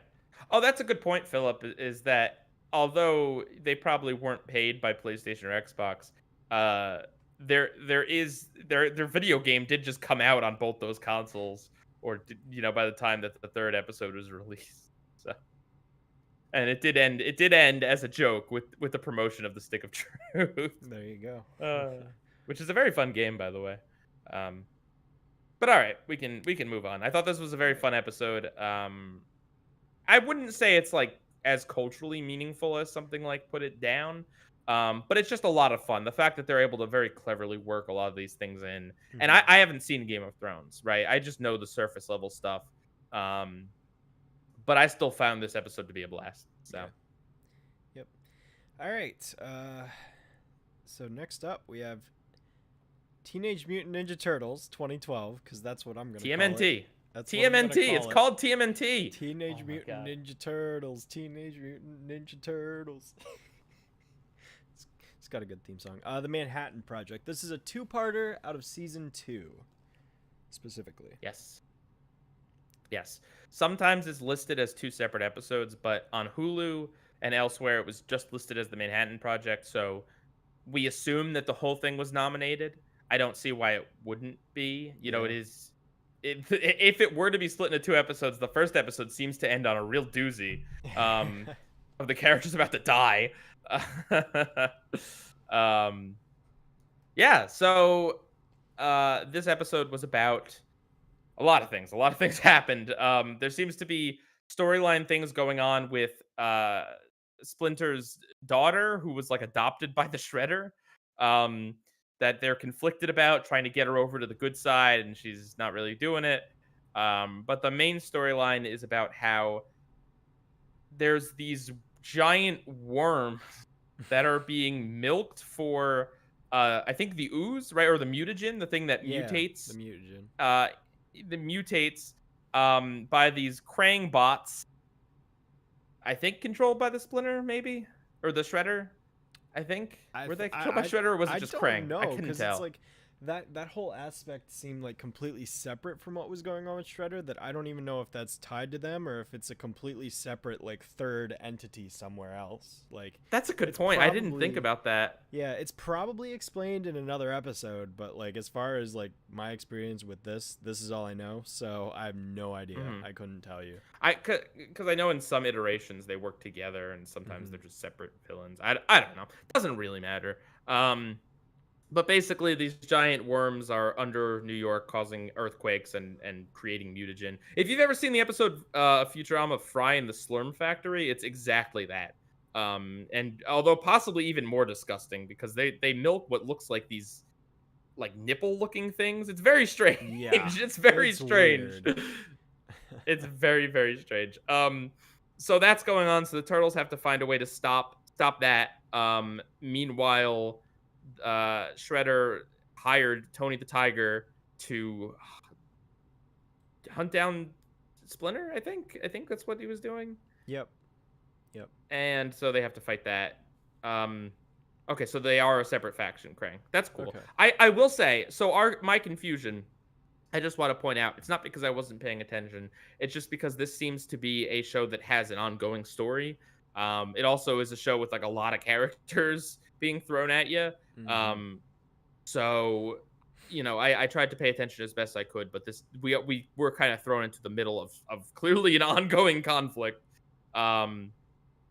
Oh, that's a good point, Philip. Is that although they probably weren't paid by PlayStation or Xbox, their video game did just come out on both those consoles, or by the time that the third episode was released. So, and it did end as a joke with the promotion of the Stick of Truth. There you go. Which is a very fun game, by the way. But all right, we can move on. I thought this was a very fun episode. I wouldn't say it's like as culturally meaningful as something like Put It Down. But it's just a lot of fun. The fact that they're able to very cleverly work a lot of these things in. And I haven't seen Game of Thrones, right? I just know the surface level stuff. But I still found this episode to be a blast. So. Yeah. Yep. All right. So next up we have Teenage Mutant Ninja Turtles 2012, because that's what I'm going to call it. TMNT. That's TMNT. It's called TMNT. Teenage Mutant Ninja Turtles. Teenage Mutant Ninja Turtles. It's got a good theme song. The Manhattan Project. This is a two-parter out of season 2, specifically. Yes. Sometimes it's listed as 2 separate episodes, but on Hulu and elsewhere, it was just listed as the Manhattan Project. So we assume that the whole thing was nominated. I don't see why it wouldn't be. It is. If it were to be split into 2 episodes, the first episode seems to end on a real doozy of the characters about to die. Yeah, so this episode was about a lot of things. A lot of things happened. There seems to be storyline things going on with Splinter's daughter, who was like adopted by the Shredder, that they're conflicted about, trying to get her over to the good side, and she's not really doing it. But the main storyline is about how there's these giant worms that are being milked for I think the ooze, right? Or the mutagen, the thing that mutates. The mutagen. The mutates by these Krang bots. I think controlled by the Splinter, maybe? Or the Shredder, I think. Were they controlled by Shredder, or was it just Krang? I couldn't tell. It's like that whole aspect seemed like completely separate from what was going on with Shredder, that I don't even know if that's tied to them or if it's a completely separate like third entity somewhere else. Like, that's a good point. I didn't think about that. Yeah, it's probably explained in another episode, but like as far as like my experience with this is all I know, so I have no idea. I couldn't tell you. Because I know in some iterations they work together, and sometimes they're just separate villains. I don't know. Doesn't really matter. But basically, these giant worms are under New York, causing earthquakes and creating mutagen. If you've ever seen the episode Futurama, Fry in the Slurm Factory, it's exactly that. And although possibly even more disgusting, because they milk what looks like these like nipple looking things. It's very strange. Yeah, It's very it's strange. weird. It's very, very strange. So that's going on. So the turtles have to find a way to stop that. Meanwhile, Shredder hired Tony the Tiger to hunt down Splinter. I think that's what he was doing. Yep. Yep. And so they have to fight that. Okay, so they are a separate faction, Krang. That's cool. Okay. I will say, so my confusion, I just want to point out, it's not because I wasn't paying attention. It's just because this seems to be a show that has an ongoing story. It also is a show with like a lot of characters being thrown at you. Mhm. So, I tried to pay attention as best I could, but we were kind of thrown into the middle of clearly an ongoing conflict.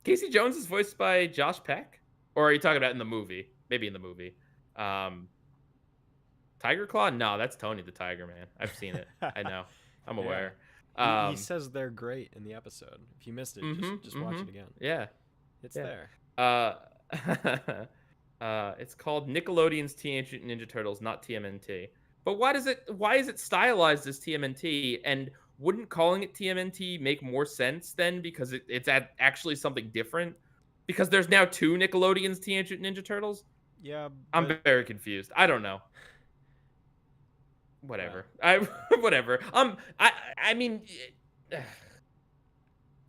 Casey Jones is voiced by Josh Peck, or are you talking about in the movie? Maybe in the movie. Tiger Claw? No, that's Tony the Tiger, man. I've seen it. I know. I'm aware. He says they're great in the episode. If you missed it, just watch it again. Yeah, it's there. It's called Nickelodeon's Teenage Mutant Ninja Turtles, not TMNT. But why is it stylized as TMNT? And wouldn't calling it TMNT make more sense then, because it's actually something different? Because there's now 2 Nickelodeon's Teenage Mutant Ninja Turtles? Yeah, I'm very confused. I don't know. Whatever. Whatever. I mean,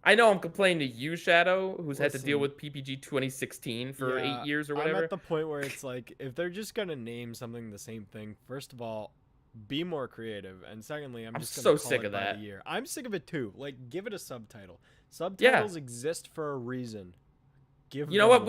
I know I'm complaining to you, Shadow, who's had to deal with PPG 2016 for 8 years or whatever. I'm at the point where it's like, if they're just gonna name something the same thing, first of all, be more creative, and secondly, I'm just gonna so sick of that. I'm sick of it too. Like, give it a subtitle. Subtitles exist for a reason. You know what?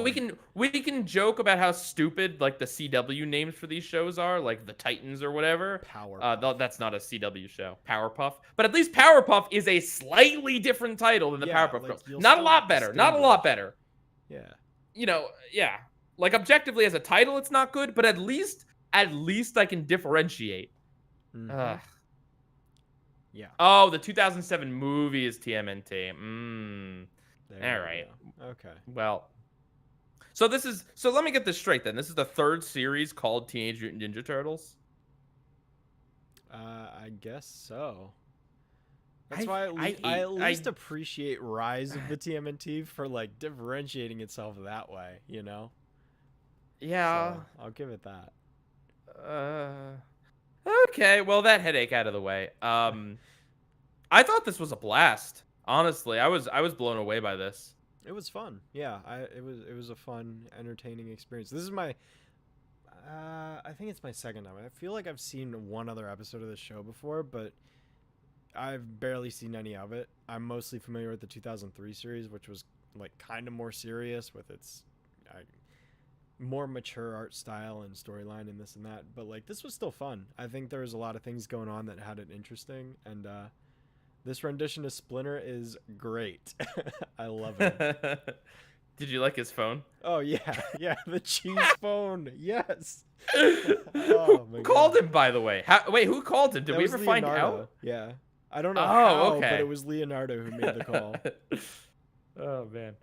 We can joke about how stupid like the CW names for these shows are, like the Titans or whatever. Powerpuff. That's not a CW show. Powerpuff. But at least Powerpuff is a slightly different title than the Powerpuff Girls. Not a lot better. Not a lot better. Yeah. Yeah. Like objectively as a title, it's not good, but at least I can differentiate. Mm-hmm. Yeah. Oh, the 2007 movie is TMNT. All right. Okay. Well, so let me get this straight then. This is the 3rd series called Teenage Mutant Ninja Turtles. I guess so. That's why I at least appreciate Rise of the TMNT for like differentiating itself that way, you know? Yeah. So, I'll give it that. Okay, well that headache out of the way. I thought this was a blast. Honestly, I was blown away by this. It was fun. Yeah, it was a fun, entertaining experience. This is my I think it's my second time. I feel like I've seen one other episode of this show before, but I've barely seen any of it. I'm mostly familiar with the 2003 series, which was like kind of more serious with its more mature art style and storyline and this and that. But like this was still fun. I think there was a lot of things going on that had it interesting, and this rendition of Splinter is great. I love it. Did you like his phone? Oh, yeah. Yeah, the cheese phone. Yes. Who called him, by the way? Wait, who called him? Did we ever find out? Yeah. I don't know how, but it was Leonardo who made the call. Oh, man.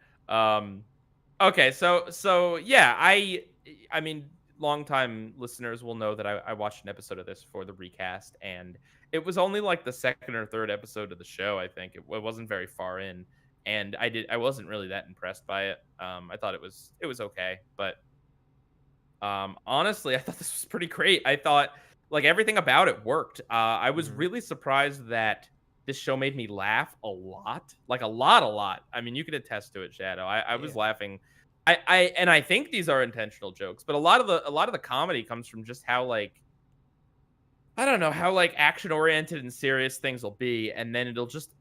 Okay, so yeah, I mean, longtime listeners will know that I watched an episode of this for the recast, and it was only like the 2nd or 3rd episode of the show. I think it wasn't very far in, and I wasn't really that impressed by it. I thought it was okay, but honestly, I thought this was pretty great. I thought like everything about it worked. I was really surprised that this show made me laugh a lot, like a lot. I mean, you could attest to it, Shadow. I was laughing. I think these are intentional jokes, but a lot of the comedy comes from just how like, I don't know, how like action oriented and serious things will be, and then they'll just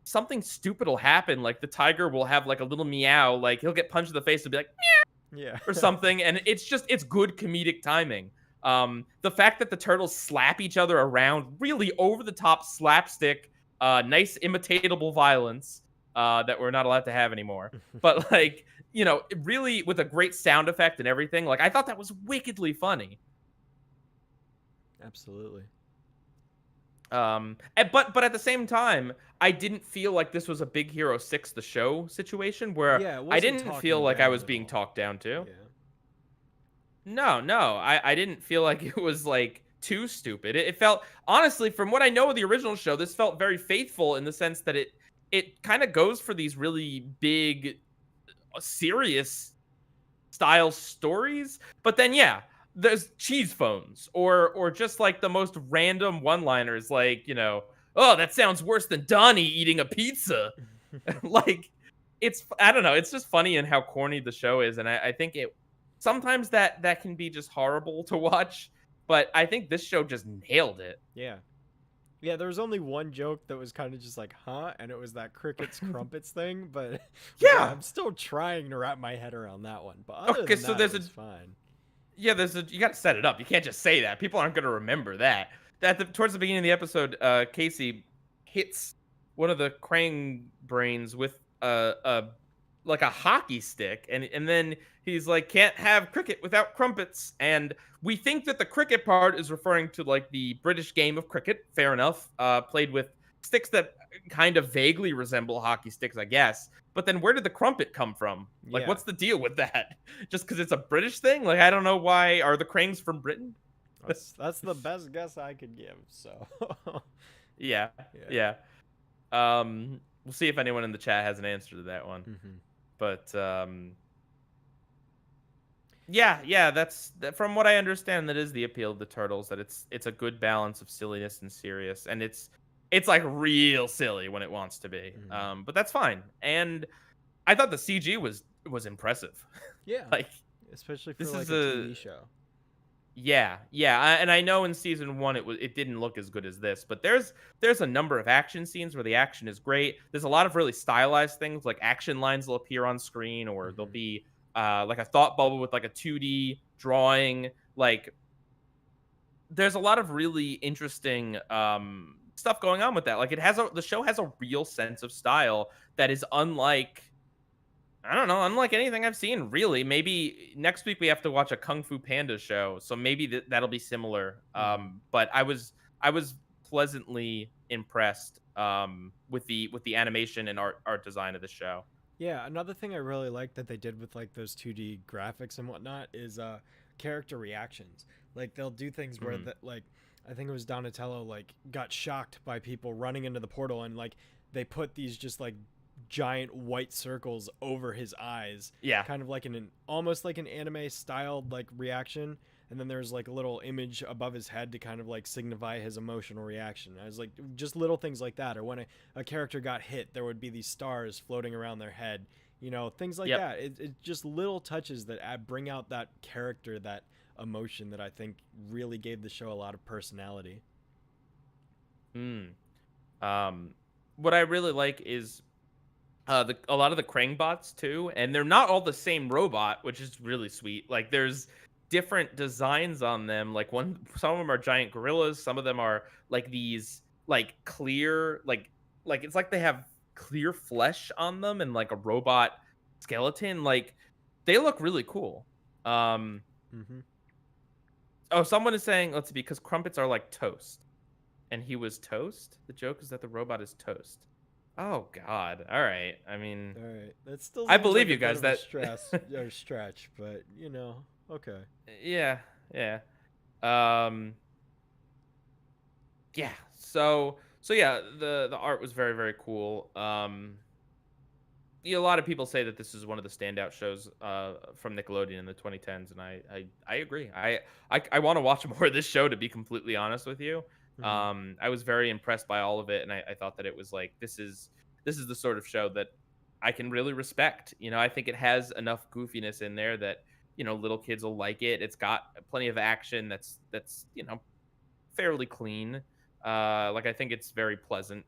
something stupid will happen, like the tiger will have like a little meow, like he'll get punched in the face and be like meow, yeah, or something, and it's good comedic timing. The fact that the turtles slap each other around, really over the top slapstick, nice imitatable violence that we're not allowed to have anymore, but like, really with a great sound effect and everything. Like I thought that was wickedly funny. Absolutely. But at the same time, I didn't feel like this was a Big Hero 6 the show situation where I didn't feel like I was being talked down to. Yeah. No, I didn't feel like it was like too stupid. It felt, honestly, from what I know of the original show, this felt very faithful in the sense that it kind of goes for these really big, serious style stories, but then yeah, there's cheese phones or just like the most random one-liners, like, oh, that sounds worse than Donnie eating a pizza. Like, it's, I don't know, it's just funny in how corny the show is, and I think it sometimes that can be just horrible to watch, but I think this show just nailed it. Yeah. Yeah, there was only one joke that was kind of just like, huh? And it was that crickets crumpets thing, but yeah, Yeah. I'm still trying to wrap my head around that one. But other Okay, than so that, it there's a was fine. yeah, you got to set it up. You can't just say that. People aren't going to remember that. Towards the beginning of the episode, Casey hits one of the Krang brains with a like a hockey stick, and then he's like, "Can't have cricket without crumpets." And we think that the cricket part is referring to like the British game of cricket. Fair enough. Played with sticks that kind of vaguely resemble hockey sticks, I guess. But then where did the crumpet come from? Like, Yeah, what's the deal with that? Just because it's a British thing? Like, I don't know why. Are the Crangs from Britain? that's the best guess I could give. So Yeah, yeah. yeah. We'll see if anyone in the chat has an answer to that one. Mm-hmm. But yeah. From what I understand, that is the appeal of the Turtles. That it's a good balance of silliness and serious, and it's like real silly when it wants to be. Mm-hmm. But that's fine. And I thought the CG was impressive. Yeah, Like, especially for this like is a TV show. yeah. And I know in season 1 it didn't look as good as this, but there's a number of action scenes where the action is great. There's a lot of really stylized things, like action lines will appear on screen, or there'll Mm-hmm. be like a thought bubble with like a 2D drawing. Like, there's a lot of really interesting stuff going on with that. Like, the show has a real sense of style that is unlike, I don't know, unlike anything I've seen, really. Maybe next week we have to watch a Kung Fu Panda show, so maybe that'll be similar. Mm-hmm. But I was pleasantly impressed with the animation and art design of the show. Yeah, another thing I really like that they did with like those 2D graphics and whatnot is character reactions. Like they'll do things where Mhm. like I think it was Donatello like got shocked by people running into the portal and like they put these just like giant white circles over his eyes, Yeah. kind of like an almost like an anime styled like reaction, and then there's like a little image above his head to kind of like signify his emotional reaction. I was like just little things like that, or when a character got hit, there would be these stars floating around their head, things like Yep. that. It's just little touches that bring out that character, that emotion that I think really gave the show a lot of personality. Mm. Um, what I really like is a lot of the Krang bots too, and they're not all the same robot, which is really sweet. Like, there's different designs on them. Like, some of them are giant gorillas, some of them are like these like clear, like it's like they have clear flesh on them and like a robot skeleton. Like, they look really cool. Um, Mm-hmm. oh, someone is saying, let's see, because crumpets are like toast, and he was toast. The joke is that the robot is toast. Oh God! All right. I mean, All right, that still I seems believe like a you bit guys. of a That stress or stretch, but okay. yeah, yeah, um, yeah. So yeah, the art was very very cool. A lot of people say that this is one of the standout shows from Nickelodeon in the 2010s, and I agree. I want to watch more of this show, to be completely honest with you. Mm-hmm. I was very impressed by all of it, and I thought that it was like, this is the sort of show that I can really respect. I think it has enough goofiness in there that little kids will like it. It's got plenty of action that's fairly clean. Like, I think it's very pleasant,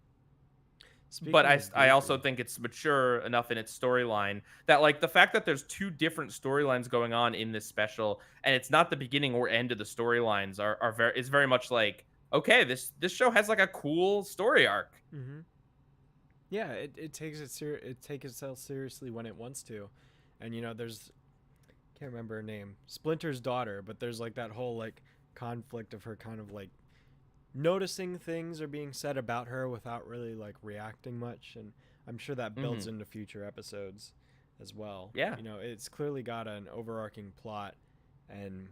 but Speaking of I also goofy, think it's mature enough in its storyline that, like, the fact that there's two different storylines going on in this special, and it's not the beginning or end of the storylines, are very is very much like, okay, this show has like a cool story arc. mm-hmm. Yeah, it takes it takes itself seriously when it wants to, and there's can't remember her name, Splinter's daughter, but there's like that whole like conflict of her kind of like noticing things are being said about her without really like reacting much, and I'm sure that builds Hmm. into future episodes as well. Yeah. It's clearly got an overarching plot, And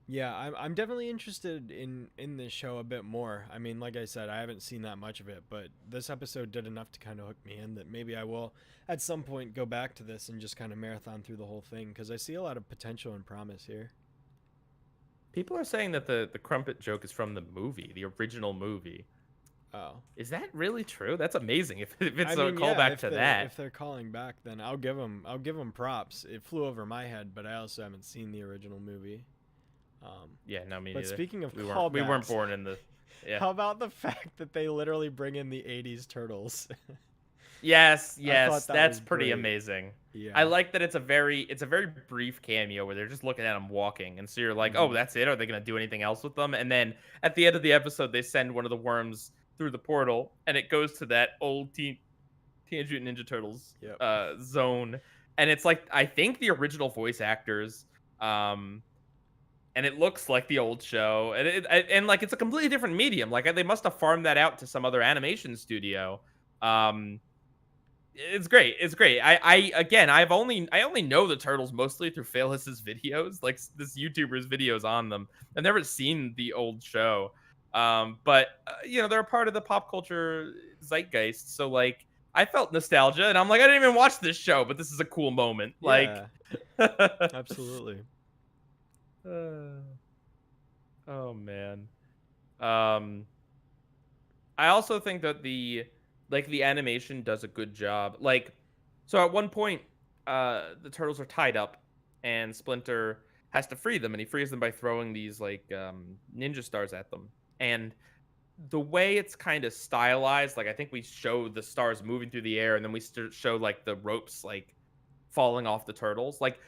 yeah, I'm definitely interested in this show a bit more. I mean, like I said, I haven't seen that much of it, but this episode did enough to kind of hook me in that maybe I will at some point go back to this and just kind of marathon through the whole thing, because I see a lot of potential and promise here. People are saying that the crumpet joke is from the movie, the original movie. Oh, Is that really true? That's amazing. If I it's a mean, yeah, callback to that. if they're calling back, then I'll give them props. It flew over my head, but I also haven't seen the original movie. Yeah, no, me But neither. speaking of We weren't callbacks, born in the. Yeah. how about the fact that they literally bring in the '80s Turtles? Yes, I thought that that's was pretty great. amazing. Yeah. I like that it's a very brief cameo where they're just looking at him walking, and so you're like, oh, Mhm. that's it? Are they gonna do anything else with them? And then at the end of the episode, they send one of the worms through the portal, and it goes to that old Teenage Mutant Ninja Turtles Yep. zone, and it's like I think the original voice actors, and it looks like the old show, and like it's a completely different medium. Like they must have farmed that out to some other animation studio. It's great. It's great. I again, I only know the Turtles mostly through Phaellis's videos, like this YouTuber's videos on them. I've never seen the old show. But they're a part of the pop culture zeitgeist. So like, I felt nostalgia, and I'm like, I didn't even watch this show, but this is a cool moment. Like, Yeah. Absolutely. oh man. I also think that the animation does a good job. Like, so at one point, the turtles are tied up, and Splinter has to free them, and he frees them by throwing these like ninja stars at them. And the way it's kind of stylized, like I think we show the stars moving through the air, and then we show like the ropes like falling off the turtles. Like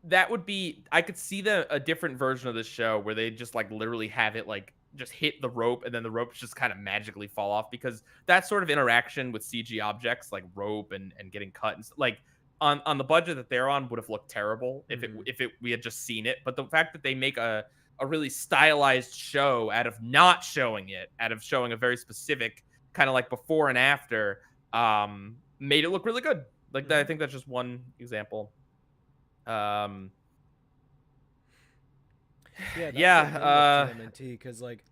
that would be, I could see a different version of the show where they just like literally have it like just hit the rope, and then the ropes just kind of magically fall off, because that sort of interaction with CG objects like rope and getting cut and like on the budget that they're on would have looked terrible if we had just seen it. But the fact that they make a really stylized show out of not showing it, out of showing a very specific kind of like before and after, made it look really good. Like that, I think that's just one example. Yeah, that's Yeah, the thing with TMNT, because like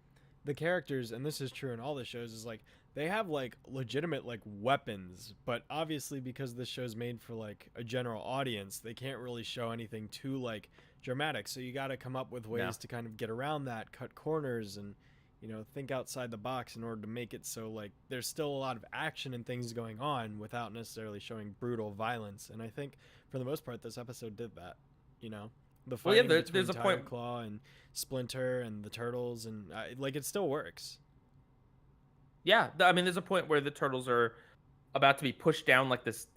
the characters, and this is true in all the shows, is like they have like legitimate like weapons, but obviously because this show's made for like a general audience, they can't really show anything too like dramatic. So you got to come up with ways to kind of get around that, cut corners, and think outside the box in order to make it so like there's still a lot of action and things going on without necessarily showing brutal violence. And I think for the most part, this episode did that. The fighting between there's a Tiger point. Claw and Splinter and the Turtles, and like it still works. Yeah, I mean, there's a point where the turtles are about to be pushed down like this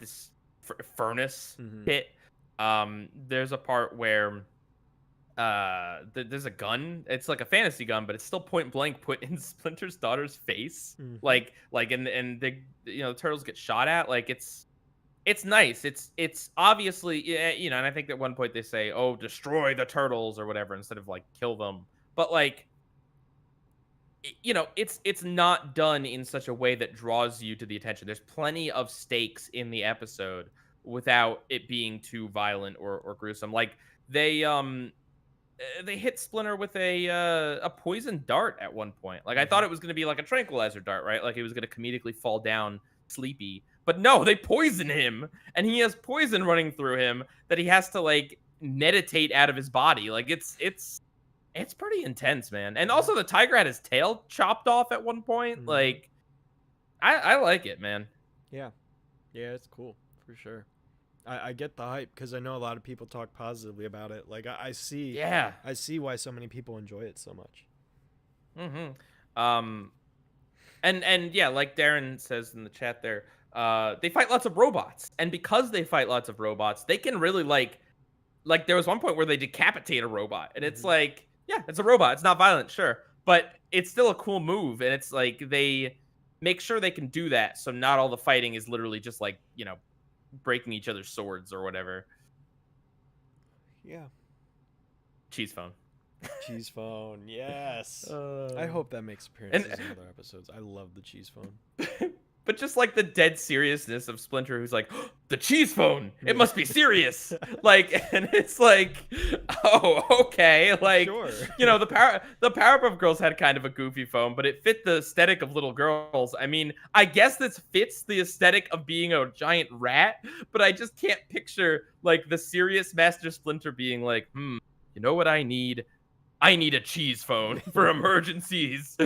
furnace pit. There's a part where there's a gun. It's like a fantasy gun, but it's still point blank put in Splinter's daughter's face. Like and the turtles get shot at. Like it's nice. It's obviously, and I think at one point they say, "Oh, destroy the turtles" or whatever instead of like kill them. But like, it's not done in such a way that draws you to the attention. There's plenty of stakes in the episode without it being too violent or gruesome. Like they hit Splinter with a poison dart at one point. Like I thought it was going to be like a tranquilizer dart, right? Like he was going to comedically fall down sleepy. But no, they poison him, and he has poison running through him that he has to like meditate out of his body. Like it's pretty intense, man. And also the tiger had his tail chopped off at one point. Like I like it, man. Yeah, it's cool for sure. I get the hype because I know a lot of people talk positively about it. Like I see why so many people enjoy it so much. And yeah, like Darren says in the chat there, they fight lots of robots, and because they fight lots of robots, they can really like there was one point where they decapitate a robot, and it's like, yeah, it's a robot, it's not violent, sure, but it's still a cool move, and it's like they make sure they can do that, so not all the fighting is literally just like breaking each other's swords or whatever. Yeah. Cheese phone. Cheese phone, yes. I hope that makes appearances in other episodes. I love the cheese phone. But just like the dead seriousness of Splinter, who's like, the cheese phone, it must be serious. Like, and it's like, oh, okay. Like, Sure. the Powerpuff Girls had kind of a goofy phone, but it fit the aesthetic of little girls. I mean, I guess this fits the aesthetic of being a giant rat, but I just can't picture like the serious Master Splinter being like, you know what I need? I need a cheese phone for emergencies.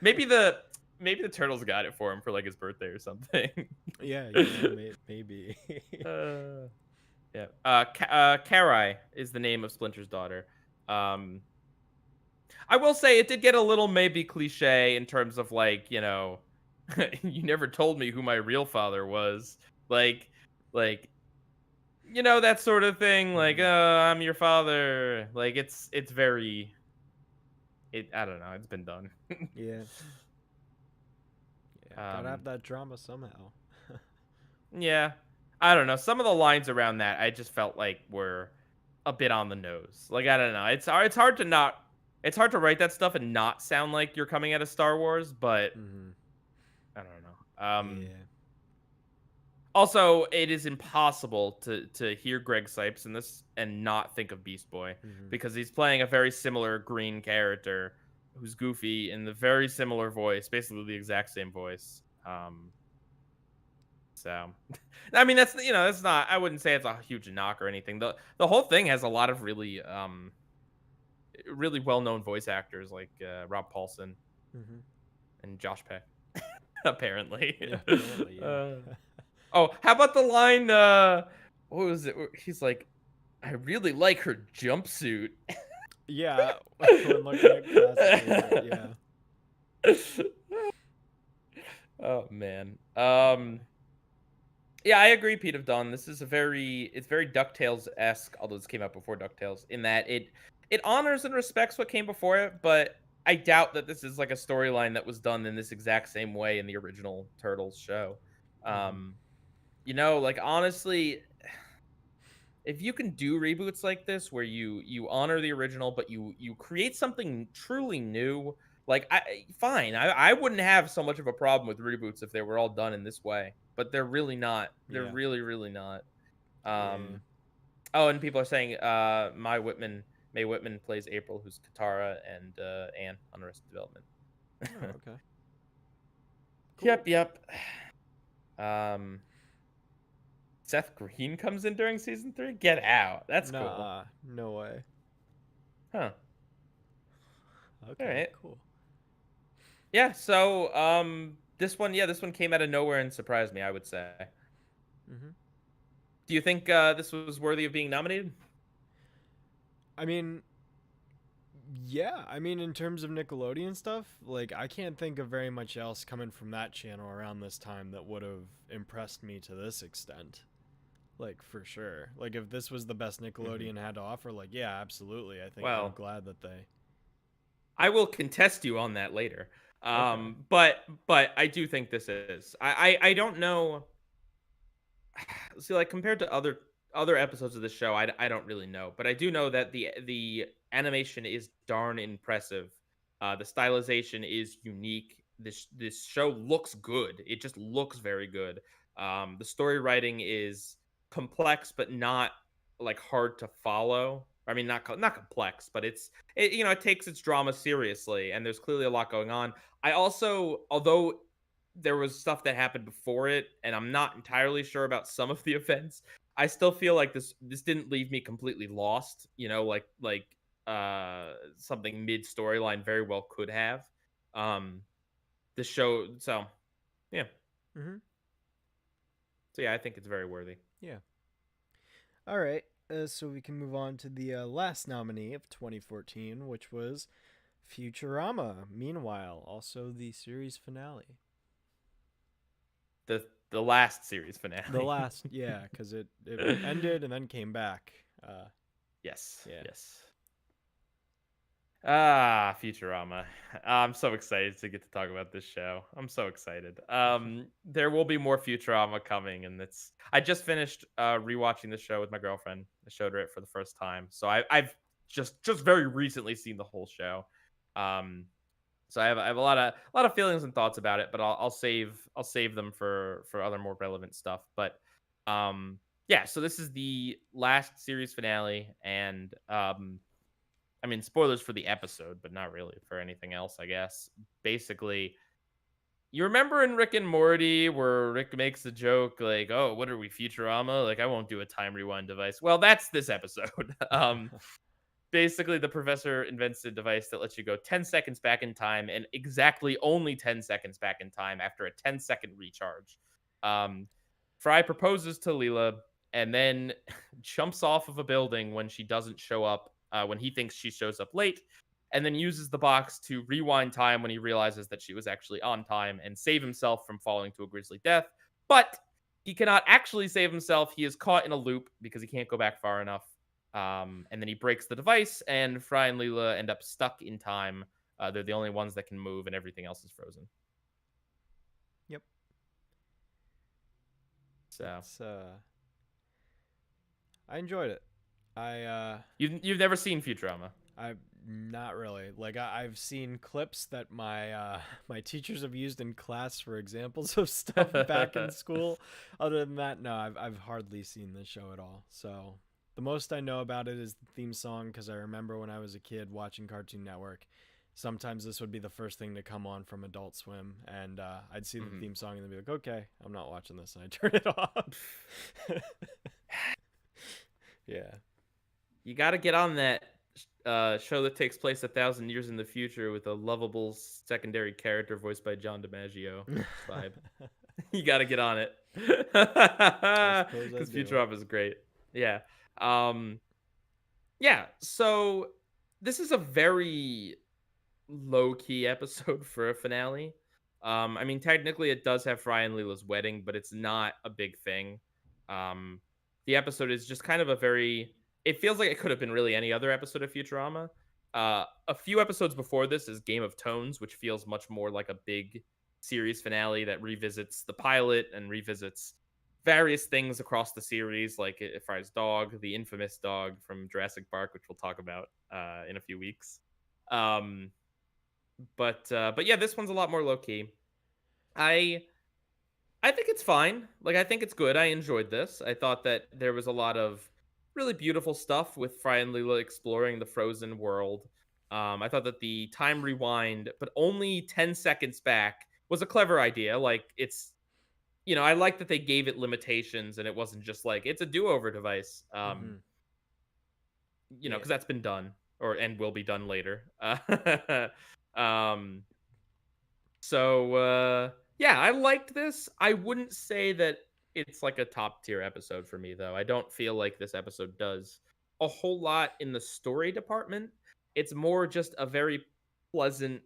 Maybe the turtles got it for him for like his birthday or something. Yeah, maybe. Yeah. Karai is the name of Splinter's daughter. I will say it did get a little maybe cliche in terms of like, you never told me who my real father was. Like, that sort of thing. Like, I'm your father. Like, it's very. I don't know. It's been done. Yeah. Gotta have that drama somehow. Yeah. I don't know. Some of the lines around that I just felt like were a bit on the nose. Like, I don't know. It's hard to write that stuff and not sound like you're coming out of Star Wars, but I don't know. Yeah. Also, it is impossible to hear Greg Sipes in this and not think of Beast Boy because he's playing a very similar green character who's goofy in the very similar voice, basically the exact same voice. So, I mean, that's not. I wouldn't say it's a huge knock or anything. The whole thing has a lot of really really well known voice actors like Rob Paulson and Josh Peck, apparently. Yeah, apparently, yeah. Oh, how about the line? What was it? He's like, I really like her jumpsuit. Yeah, when looking at classic, yeah. Oh man. Yeah, I agree, Pete of Dawn. This is it's very DuckTales-esque, although this came out before DuckTales, in that it honors and respects what came before it, but I doubt that this is like a storyline that was done in this exact same way in the original Turtles show. Like honestly, if you can do reboots like this where you honor the original but you create something truly new, like fine. I wouldn't have so much of a problem with reboots if they were all done in this way, but they're really not. They're really not. Oh, and people are saying Mae Whitman plays April, who's Katara, and Anne on Arrested Development. Oh, okay. Cool. Yep. Seth Green comes in during season 3? Get out. That's cool. No way. Huh. Okay, all right. Cool. Yeah, so this one came out of nowhere and surprised me, I would say. Do you think this was worthy of being nominated? I mean, yeah. I mean, in terms of Nickelodeon stuff, like, I can't think of very much else coming from that channel around this time that would have impressed me to this extent. Like, for sure. Like, if this was the best Nickelodeon had to offer, like, yeah, absolutely. I think I'm glad that they... I will contest you on that later. Okay. But I do think this is. I don't know. See, like, compared to other episodes of the show, I don't really know. But I do know that the animation is darn impressive. The stylization is unique. This show looks good. It just looks very good. The story writing is complex, but not like hard to follow. I mean, not complex, but it takes its drama seriously, and there's clearly a lot going on. I also, although there was stuff that happened before it, and I'm not entirely sure about some of the events, I still feel like this didn't leave me completely lost. Like something mid storyline very well could have. The show, so yeah. So yeah, I think it's very worthy. Yeah. All right. So we can move on to the last nominee of 2014, which was Futurama. Meanwhile, also the series finale. The last series finale. The last, yeah, because it ended and then came back. Yes. Yeah. Yes. Futurama. I'm so excited to get to talk about this show. I'm so excited. There will be more Futurama coming, and I just finished rewatching the show with my girlfriend. I showed her it for the first time, so I've just very recently seen the whole show. So I have a lot of feelings and thoughts about it, but I'll save them for other more relevant stuff. But yeah, so this is the last series finale, and I mean, spoilers for the episode, but not really for anything else, I guess. Basically, you remember in Rick and Morty where Rick makes the joke like, "Oh, what are we, Futurama? Like, I won't do a time rewind device." Well, that's this episode. Basically, the professor invents a device that lets you go 10 seconds back in time and exactly only 10 seconds back in time after a 10-second recharge. Um, Fry proposes to Leela and then jumps off of a building when she doesn't show up, when he thinks she shows up late, and then uses the box to rewind time when he realizes that she was actually on time and save himself from falling to a grisly death. But he cannot actually save himself. He is caught in a loop because he can't go back far enough. And then he breaks the device, and Fry and Leela end up stuck in time. They're the only ones that can move, and everything else is frozen. Yep. So It's I enjoyed it. you've never seen Futurama? I not really. Like I've seen clips that my my teachers have used in class for examples of stuff back in school. Other than that, no, I've hardly seen the show at all. So the most I know about it is the theme song, because I remember when I was a kid watching Cartoon Network. Sometimes this would be the first thing to come on from Adult Swim, and I'd see the theme song and then be like, "Okay, I'm not watching this," and I turn it off. Yeah. You got to get on that show that takes place 1,000 years in the future with a lovable secondary character voiced by John DiMaggio vibe. You got to get on it because Futurama is great. Yeah. Yeah. So this is a very low key episode for a finale. I mean, technically, it does have Fry and Leela's wedding, but it's not a big thing. Um, the episode is just kind of a very. It feels like it could have been really any other episode of Futurama. A few episodes before this is Game of Tones, which feels much more like a big series finale that revisits the pilot and revisits various things across the series, like Fry's dog, the infamous dog from Jurassic Park, which we'll talk about in a few weeks. Um, but yeah, this one's a lot more low key. I I think it's fine. Like I think it's good. I enjoyed this. I thought that there was a lot of really beautiful stuff with Fry and Leela exploring the frozen world. I thought that the time rewind, but only 10 seconds back, was a clever idea. Like it's I like that they gave it limitations and it wasn't just like it's a do-over device. Mm-hmm. Yeah. Because that's been done and will be done later. Um, so yeah, I liked this. I wouldn't say that it's like a top tier episode for me though. I don't feel like this episode does a whole lot in the story department. It's more just a very pleasant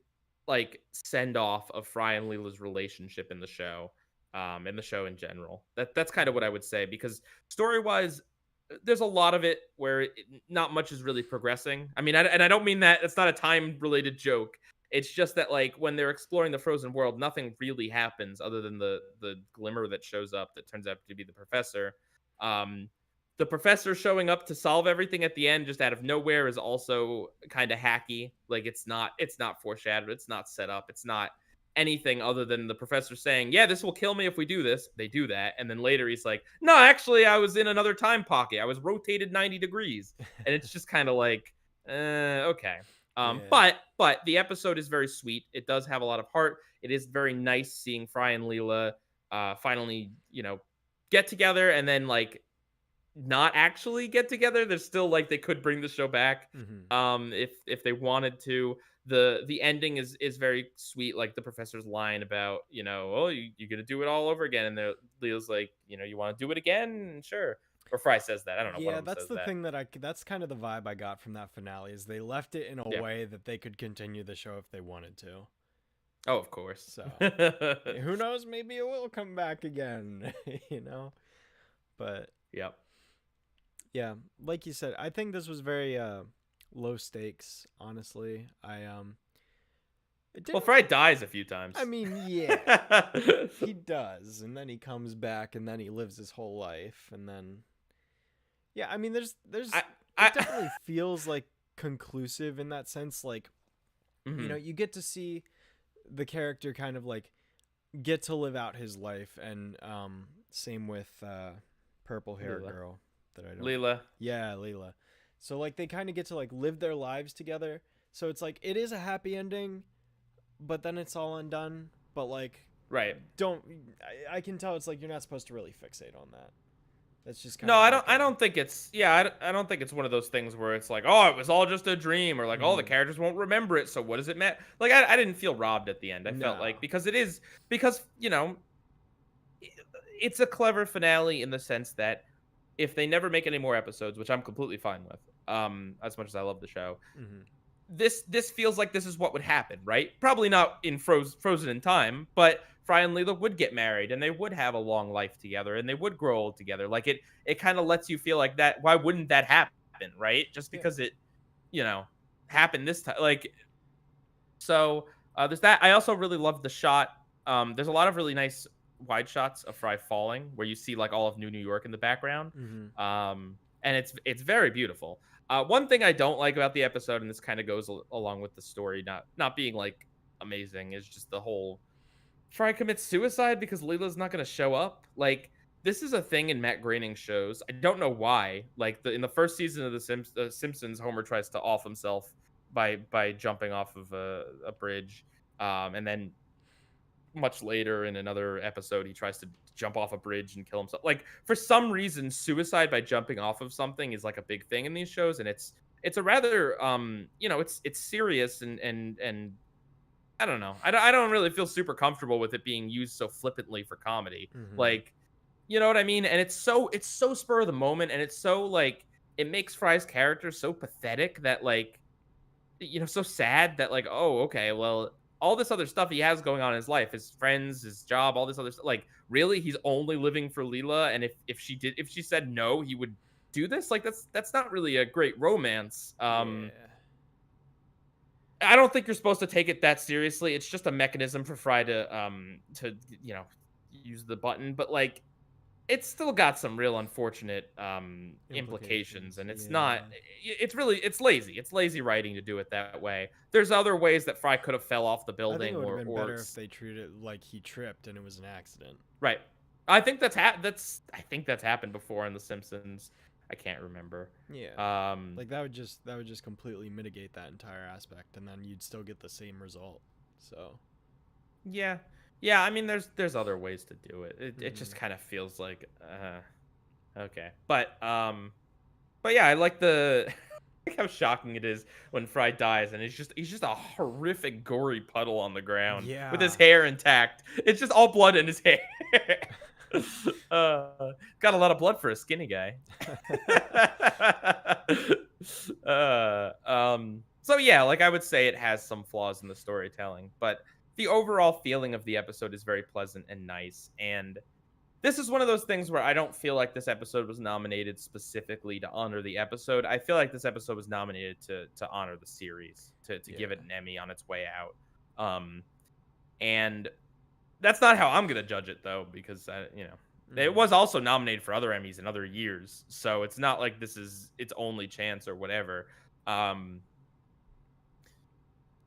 like send off of Fry and Leela's relationship in the show. In the show in general. That's kind of what I would say, because story wise, there's a lot of it where not much is really progressing. I mean, and I don't mean that it's not a time related joke. It's just that like when they're exploring the frozen world, nothing really happens other than the glimmer that shows up that turns out to be the professor. Um, the professor showing up to solve everything at the end just out of nowhere is also kind of hacky. Like it's not foreshadowed, it's not set up, it's not anything other than the professor saying, "Yeah, this will kill me if we do this." They do that, and then later he's like, "No, actually, I was in another time pocket. I was rotated 90 degrees," and it's just kind of like, okay. Yeah. But the episode is very sweet. It does have a lot of heart. It is very nice seeing Fry and Leela finally, get together, and then like not actually get together. There's still like they could bring the show back Mm-hmm. if they wanted to. The ending is very sweet, like the professor's line about, "Oh, you're gonna do it all over again," and Leo's like, "You want to do it again? Sure." Or Fry says that. I don't know, one Yeah, of them that's says the that. thing that's kind of the vibe I got from that finale, is they left it in a Yeah. way that they could continue the show if they wanted to. Oh, of course. So who knows? Maybe it will come back again, But Yep. yeah, like you said, I think this was very low stakes. Honestly, it Well, didn't. Fry dies a few times. I mean, yeah, he does, and then he comes back, and then he lives his whole life, and then yeah, I mean, there's I, it definitely feels like conclusive in that sense. Like You Mm-hmm. know, you get to see the character kind of like get to live out his life, and same with purple hair Leela. girl that I don't. Leela. Yeah, Leela. So like they kind of get to like live their lives together. So it's like it is a happy ending, but then it's all undone. But like, Right. don't I can tell it's like you're not supposed to really fixate on that. That's just kind No, of I like don't. I a. don't think it's. Yeah, I don't think it's one of those things where it's like, oh, it was all just a dream, or like, oh, the Mhm. characters won't remember it. So what does it matter? Like, I didn't feel robbed at the end. I felt No. like because it is because it's a clever finale in the sense that if they never make any more episodes, which I'm completely fine with, as much as I love the show, Mhm. this feels like this is what would happen, right? Probably not in frozen in time, but Fry and Leela would get married and they would have a long life together and they would grow old together. Like it kind of lets you feel like that. Why wouldn't that happen, right? Just Yeah. because it, you know, happened this time. Like so, there's that. I also really love the shot. There's a lot of really nice wide shots of Fry falling, where you see like all of New York in the background, Mhm. and it's very beautiful. One thing I don't like about the episode, and this kind of goes along with the story not being like amazing, is just the whole Fry commits suicide because Leela's not going to show up. Like this is a thing in Matt Groening shows. I don't know why. Like in the first season of the Simpsons, Homer tries to off himself by jumping off of a bridge, and then much later in another episode he tries to jump off a bridge and kill himself. Like for some reason, suicide by jumping off of something is like a big thing in these shows, and it's a rather it's serious and I don't know. I don't really feel super comfortable with it being used so flippantly for comedy. Mhm. Like, you know what I mean? And it's so spur of the moment, and it's so like it makes Fry's character so pathetic that like so sad that like, oh, okay, well, all this other stuff he has going on in his life, his friends, his job, all this other stuff. Like, really, he's only living for Leela, and if she said no, he would do this. Like, that's not really a great romance. Yeah. I don't think you're supposed to take it that seriously. It's just a mechanism for Fry to use the button, but like it's still got some real unfortunate implications, Implications. and it's not Yeah. it's lazy. It's lazy writing to do it that way. There's other ways that Fry could have fell off the I think it building would have been or better if they treated it like he tripped and it was an accident. right. I think that's happened before in the Simpsons. I can't remember. Yeah. um Like that would just completely mitigate that entire aspect, and then you'd still get the same result. So. yeah, yeah, I mean there's other ways to do it. It just Mhm. kind of feels like okay. But yeah, I like the like how shocking it is when Fry dies and he's just a horrific gory puddle on the ground with his Yeah. hair intact. It's just all blood in his hair. Got a lot of blood for a skinny guy. So yeah, like I would say it has some flaws in the storytelling, but the overall feeling of the episode is very pleasant and nice. And this is one of those things where I don't feel like this episode was nominated specifically to honor the episode. I feel like this episode was nominated to honor the series, to give it Yeah. an Emmy on its way out. And that's not how I'm gonna judge it though, because it Mhm. was also nominated for other Emmys in other years, so it's not like this is its only chance or whatever. Um,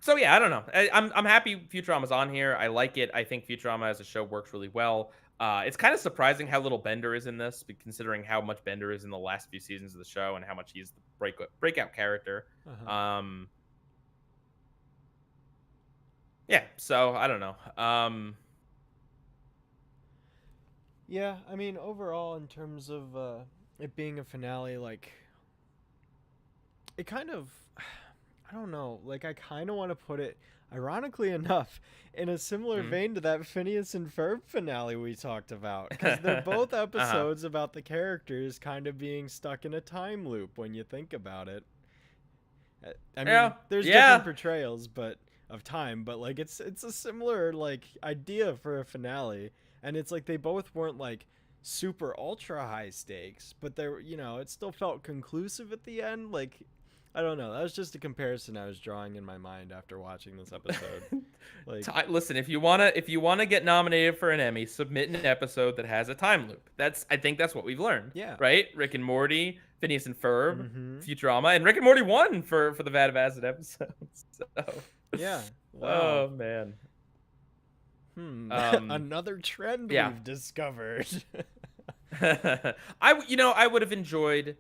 so yeah, I don't know. I'm happy Futurama's on here. I like it. I think Futurama as a show works really well. It's kind of surprising how little Bender is in this, considering how much Bender is in the last few seasons of the show and how much he's the breakout character. Uh-huh. Um, yeah, so I don't know. Yeah, I mean, overall, in terms of it being a finale, like, it kind of, I don't know, like, I kind of want to put it, ironically enough, in a similar mm. vein to that Phineas and Ferb finale we talked about, because they're both Uh-huh. episodes about the characters kind of being stuck in a time loop when you think about it. I Yeah, mean, there's different yeah. portrayals, but of time, but like it's a similar like idea for a finale, and it's like they both weren't like super ultra high stakes, but they're it still felt conclusive at the end. Like I don't know, that was just a comparison I was drawing in my mind after watching this episode. Like Listen, if you wanna get nominated for an Emmy, submit an episode that has a time loop. I think that's what we've learned, yeah, right? Rick and Morty, Phineas and Ferb, mm-hmm. Futurama, and Rick and Morty won for the Vat of Acid episodes. So Yeah. Wow. Oh man. Another trend Yeah. we've discovered. I would have enjoyed.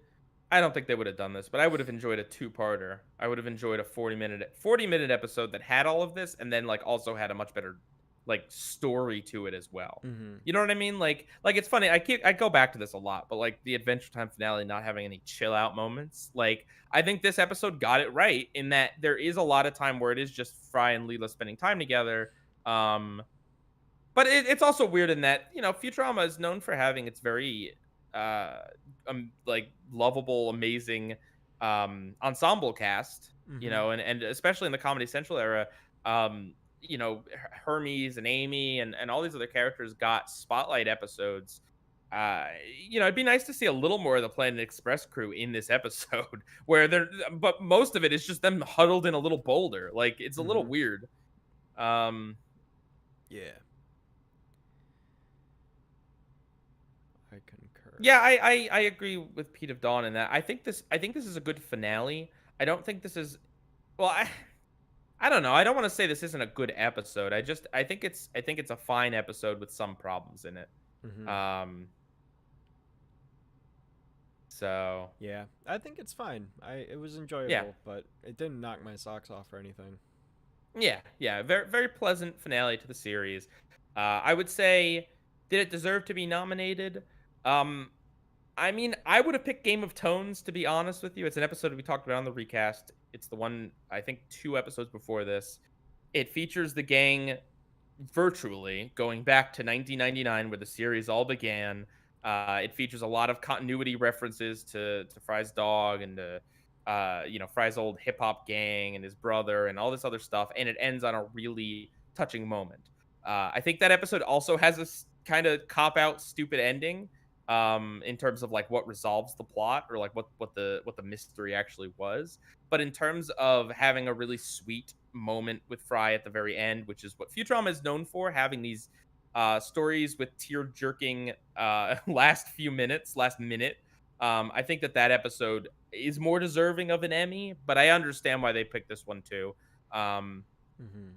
I don't think they would have done this, but I would have enjoyed a two-parter. I would have enjoyed a 40-minute episode that had all of this, and then like also had a much better like story to it as well. Mm-hmm. You know what I mean? Like it's funny. I go back to this a lot, but like the Adventure Time finale not having any chill out moments. Like I think this episode got it right in that there is a lot of time where it is just Fry and Leela spending time together. Um, but it's also weird in that Futurama is known for having its very uh like lovable, amazing ensemble cast. Mm-hmm. And especially in the Comedy Central era, Hermes and Amy and all these other characters got spotlight episodes. It'd be nice to see a little more of the Planet Express crew in this episode, but most of it is just them huddled in a little boulder. Like it's a little Mm-hmm. weird. Um, Yeah. I concur. Yeah, I agree with Pete of Dawn in that. I think this is a good finale. I don't think this is well, I don't know. I don't want to say this isn't a good episode. I think it's a fine episode with some problems in it. Mm-hmm. Um so Yeah, I think it's fine. It was yeah. enjoyable, but it didn't knock my socks off or anything. Yeah. Very very pleasant finale to the series. I would say, did it deserve to be nominated? Um I mean, I would have picked Game of Tones, to be honest with you. It's an episode we talked about on the recast. It's the one, I think, 2 episodes before this. It features the gang virtually going back to 1999, where the series all began. It features a lot of continuity references to Fry's dog and to Fry's old hip hop gang and his brother and all this other stuff, and it ends on a really touching moment. I think that episode also has a kind of cop out, stupid ending in terms of like what resolves the plot or like what the mystery actually was. But in terms of having a really sweet moment with Fry at the very end, which is what Futurama is known for, having these stories with tear jerking last minute. I think that episode is more deserving of an Emmy, but I understand why they picked this one too. Um, Mm-hmm.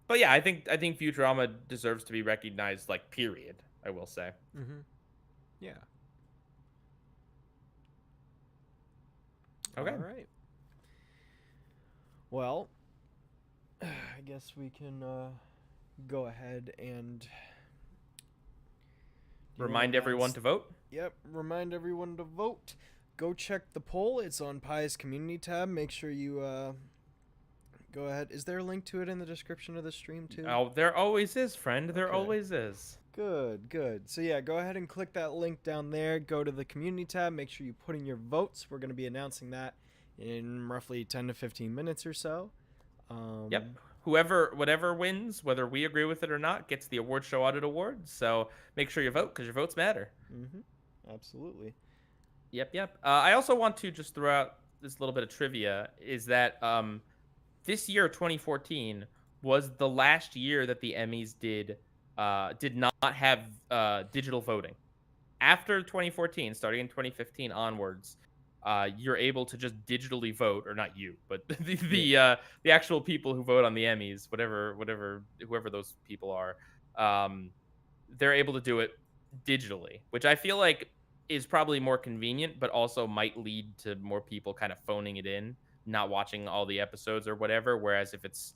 but yeah, I think Futurama deserves to be recognized. Like, period. I will say. Mm-hmm. Yeah. All Okay. right. Well, I guess we can go ahead and Remind everyone to vote. Yep, remind everyone to vote. Go check the poll. It's on Pi's community tab. Make sure you go ahead. Is there a link to it in the description of the stream too? Oh, there always is, friend. There Okay. always is. Good. So yeah, go ahead and click that link down there. Go to the community tab. Make sure you put in your votes. We're going to be announcing that in roughly 10 to 15 minutes or so. Yep. Whatever wins, whether we agree with it or not, gets the award show audit award. So make sure you vote because your votes matter. Mm-hmm. Absolutely. Yep. I also want to just throw out this little bit of trivia: is that this year, 2014, was the last year that the Emmys did not have digital voting. After 2014, starting in 2015 onwards, you're able to just digitally vote, or not you, but the actual people who vote on the Emmys, whoever those people are, they're able to do it digitally, which I feel like is probably more convenient, but also might lead to more people kind of phoning it in, not watching all the episodes or whatever. Whereas if it's,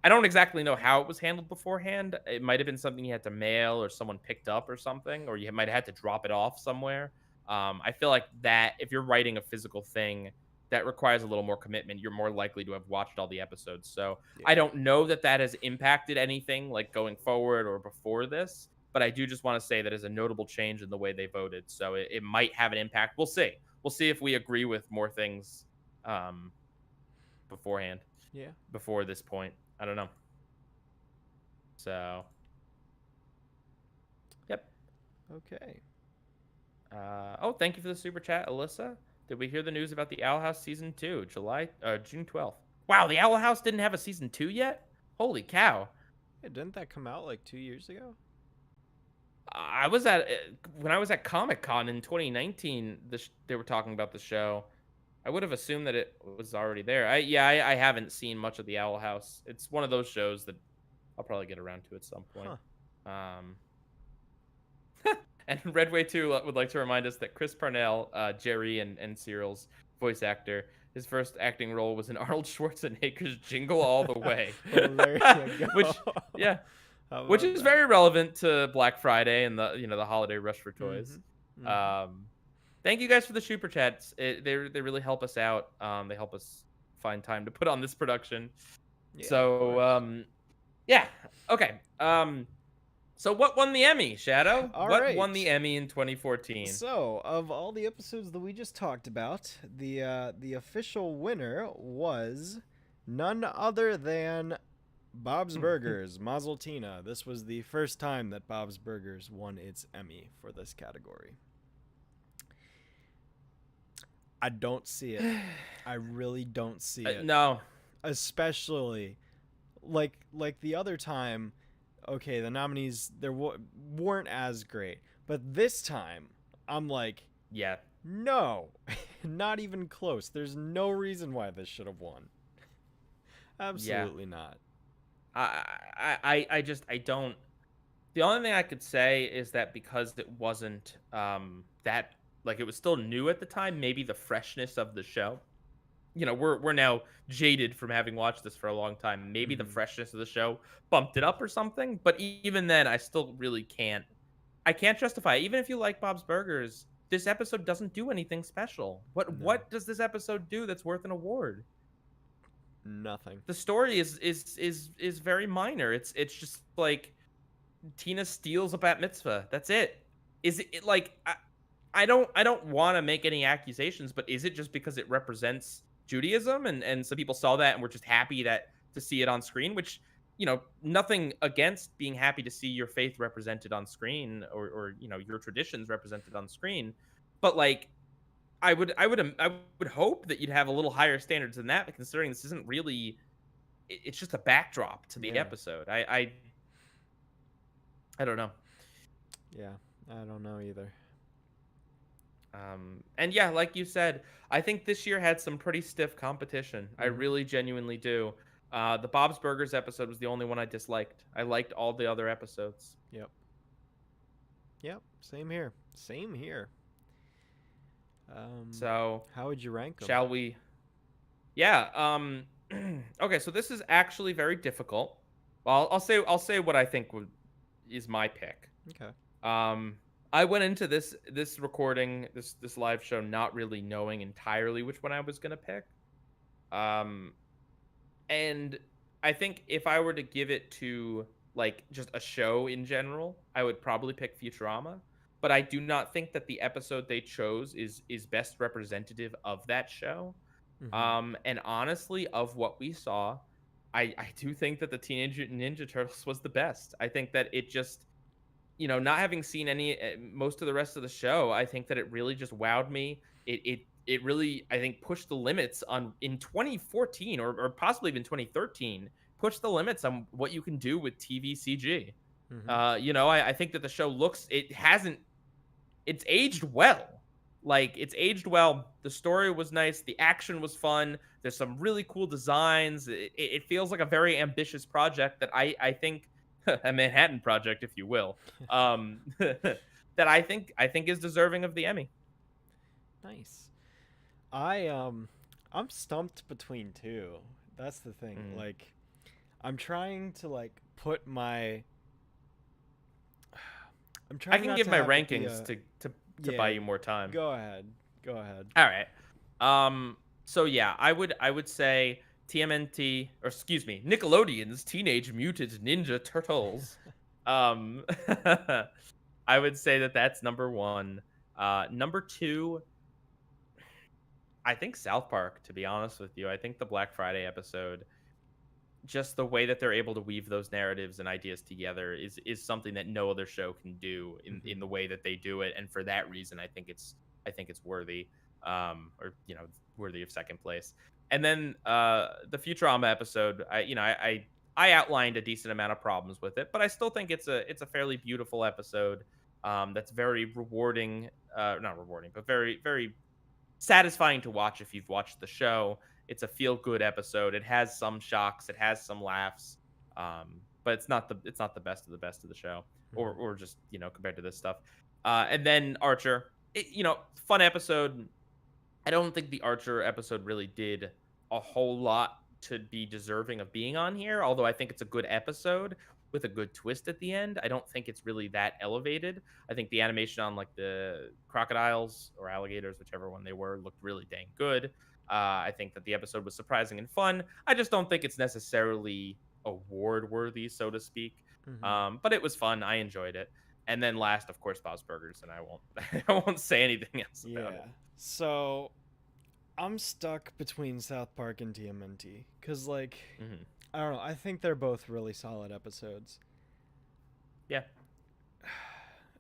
I don't exactly know how it was handled beforehand. It might have been something you had to mail or someone picked up or something, or you might have had to drop it off somewhere. I feel like that if you're writing a physical thing, that requires a little more commitment. You're more likely to have watched all the episodes. So Yeah. I don't know that has impacted anything like going forward or before this, but I do just want to say that is a notable change in the way they voted. So it might have an impact. We'll see. We'll see if we agree with more things beforehand. Yeah. Before this point. I don't know. So, yep. Okay. Thank you for the super chat, Alyssa. Did we hear the news about the Owl House season 2, June 12th? Wow, the Owl House didn't have a season 2 yet? Holy cow. Yeah, didn't that come out like 2 years ago? When I was at Comic-Con in 2019, they were talking about the show. I would have assumed that it was already there. I haven't seen much of the Owl House. It's one of those shows that I'll probably get around to at some point. Huh. Um, and Redway 2 would like to remind us that Chris Parnell, Jerry and Cyril's voice actor, his first acting role was in Arnold Schwarzenegger's Jingle All the Way. Well, there you go. Which, yeah, How which about is that? very relevant to Black Friday and the holiday rush for toys. Mhm. Mhm. Thank you guys for the super chats. They really help us out. They help us find time to put on this production. Yeah, of So course. yeah, okay. So what won the Emmy, Shadow? All What won the right. Emmy in 2014? So, of all the episodes that we just talked about, the official winner was none other than Bob's Burgers, Mazel Tina. This was the first time that Bob's Burgers won its Emmy for this category. I don't see it. I really don't see it. No. Especially like the other time, okay, the nominees weren't as great, but this time I'm like, Yeah. no, not even close. There's no reason why this should have won. Absolutely not. I don't. The only thing I could say is that because it wasn't that, like, it was still new at the time, maybe the freshness of the show. We're now jaded from having watched this for a long time. Maybe the Mhm. freshness of the show bumped it up or something. But even then, I still really can't. I can't justify it. Even if you like Bob's Burgers, this episode doesn't do anything special. What No. what does this episode do that's worth an award? Nothing. The story is very minor. It's just like Tina steals a bat mitzvah. That's it. Is it like I don't want to make any accusations, but is it just because it represents Judaism and some people saw that and were just happy to see it on screen, which, nothing against being happy to see your faith represented on screen or your traditions represented on screen, but like I would hope that you'd have a little higher standards than that, considering this isn't really it's just a backdrop to the Yeah. episode. I don't know. Yeah. I don't know either. And yeah, like you said, I think this year had some pretty stiff competition. I Mhm. really genuinely do. The Bob's Burgers episode was the only one I disliked. I liked all the other episodes. Yep. Yep. Same here. Same here. So, How would you rank them? shall we? Yeah. Okay, so this is actually very difficult. Well, I'll say what I think is my pick. Okay. I went into this recording, this live show, not really knowing entirely which one I was gonna pick. Um, and I think if I were to give it to like just a show in general, I would probably pick Futurama. But I do not think that the episode they chose is best representative of that show. Mhm. And honestly, of what we saw, I do think that the Teenage Mutant Ninja Turtles was the best. I think that it just, not having seen any most of the rest of the show, I think that it really just wowed me. It really, I think, pushed the limits on in 2014 or possibly even 2013, pushed the limits on what you can do with TV CG. Mhm. I think that the show it's aged well. Like, it's aged well. The story was nice. The action was fun. There's some really cool designs. It feels like a very ambitious project that I think a Manhattan project, if you will, that I think is deserving of the Emmy. Nice. I'm stumped between two. That's the thing. Mm. Like, I'm trying to like put my. I'm I trying can not give to my have it be rankings a. to buy Yeah. you more time. Go ahead. Go ahead. All right. So yeah, I would say TMNT, or excuse me, Nickelodeon's Teenage Mutant Ninja Turtles. Um, I would say that that's number one. Number two, I think South Park. To be honest with you, I think the Black Friday episode, just the way that they're able to weave those narratives and ideas together is something that no other show can do in Mhm. the way that they do it, and for that reason I think it's worthy, or worthy of second place. And then the Futurama episode, I outlined a decent amount of problems with it, but I still think it's a fairly beautiful episode, that's very rewarding, not rewarding, but very very satisfying to watch if you've watched the show. It's a feel good episode. It has some shocks, it has some laughs, but it's not the best of the best of the show, Mhm. or just compared to this stuff. And then Archer, fun episode. I don't think the Archer episode really did a whole lot to be deserving of being on here, although I think it's a good episode with a good twist at the end. I don't think it's really that elevated. I think the animation on like the crocodiles or alligators, whichever one they were, looked really dang good. I think that the episode was surprising and fun. I just don't think it's necessarily award worthy, so to speak. Mhm. But it was fun. I enjoyed it. And then last, of course, Bob's Burgers, and I won't I won't say anything else about Yeah. it. So I'm stuck between South Park and TMNT because, like, Hmm. I don't know. I think they're both really solid episodes. Yeah.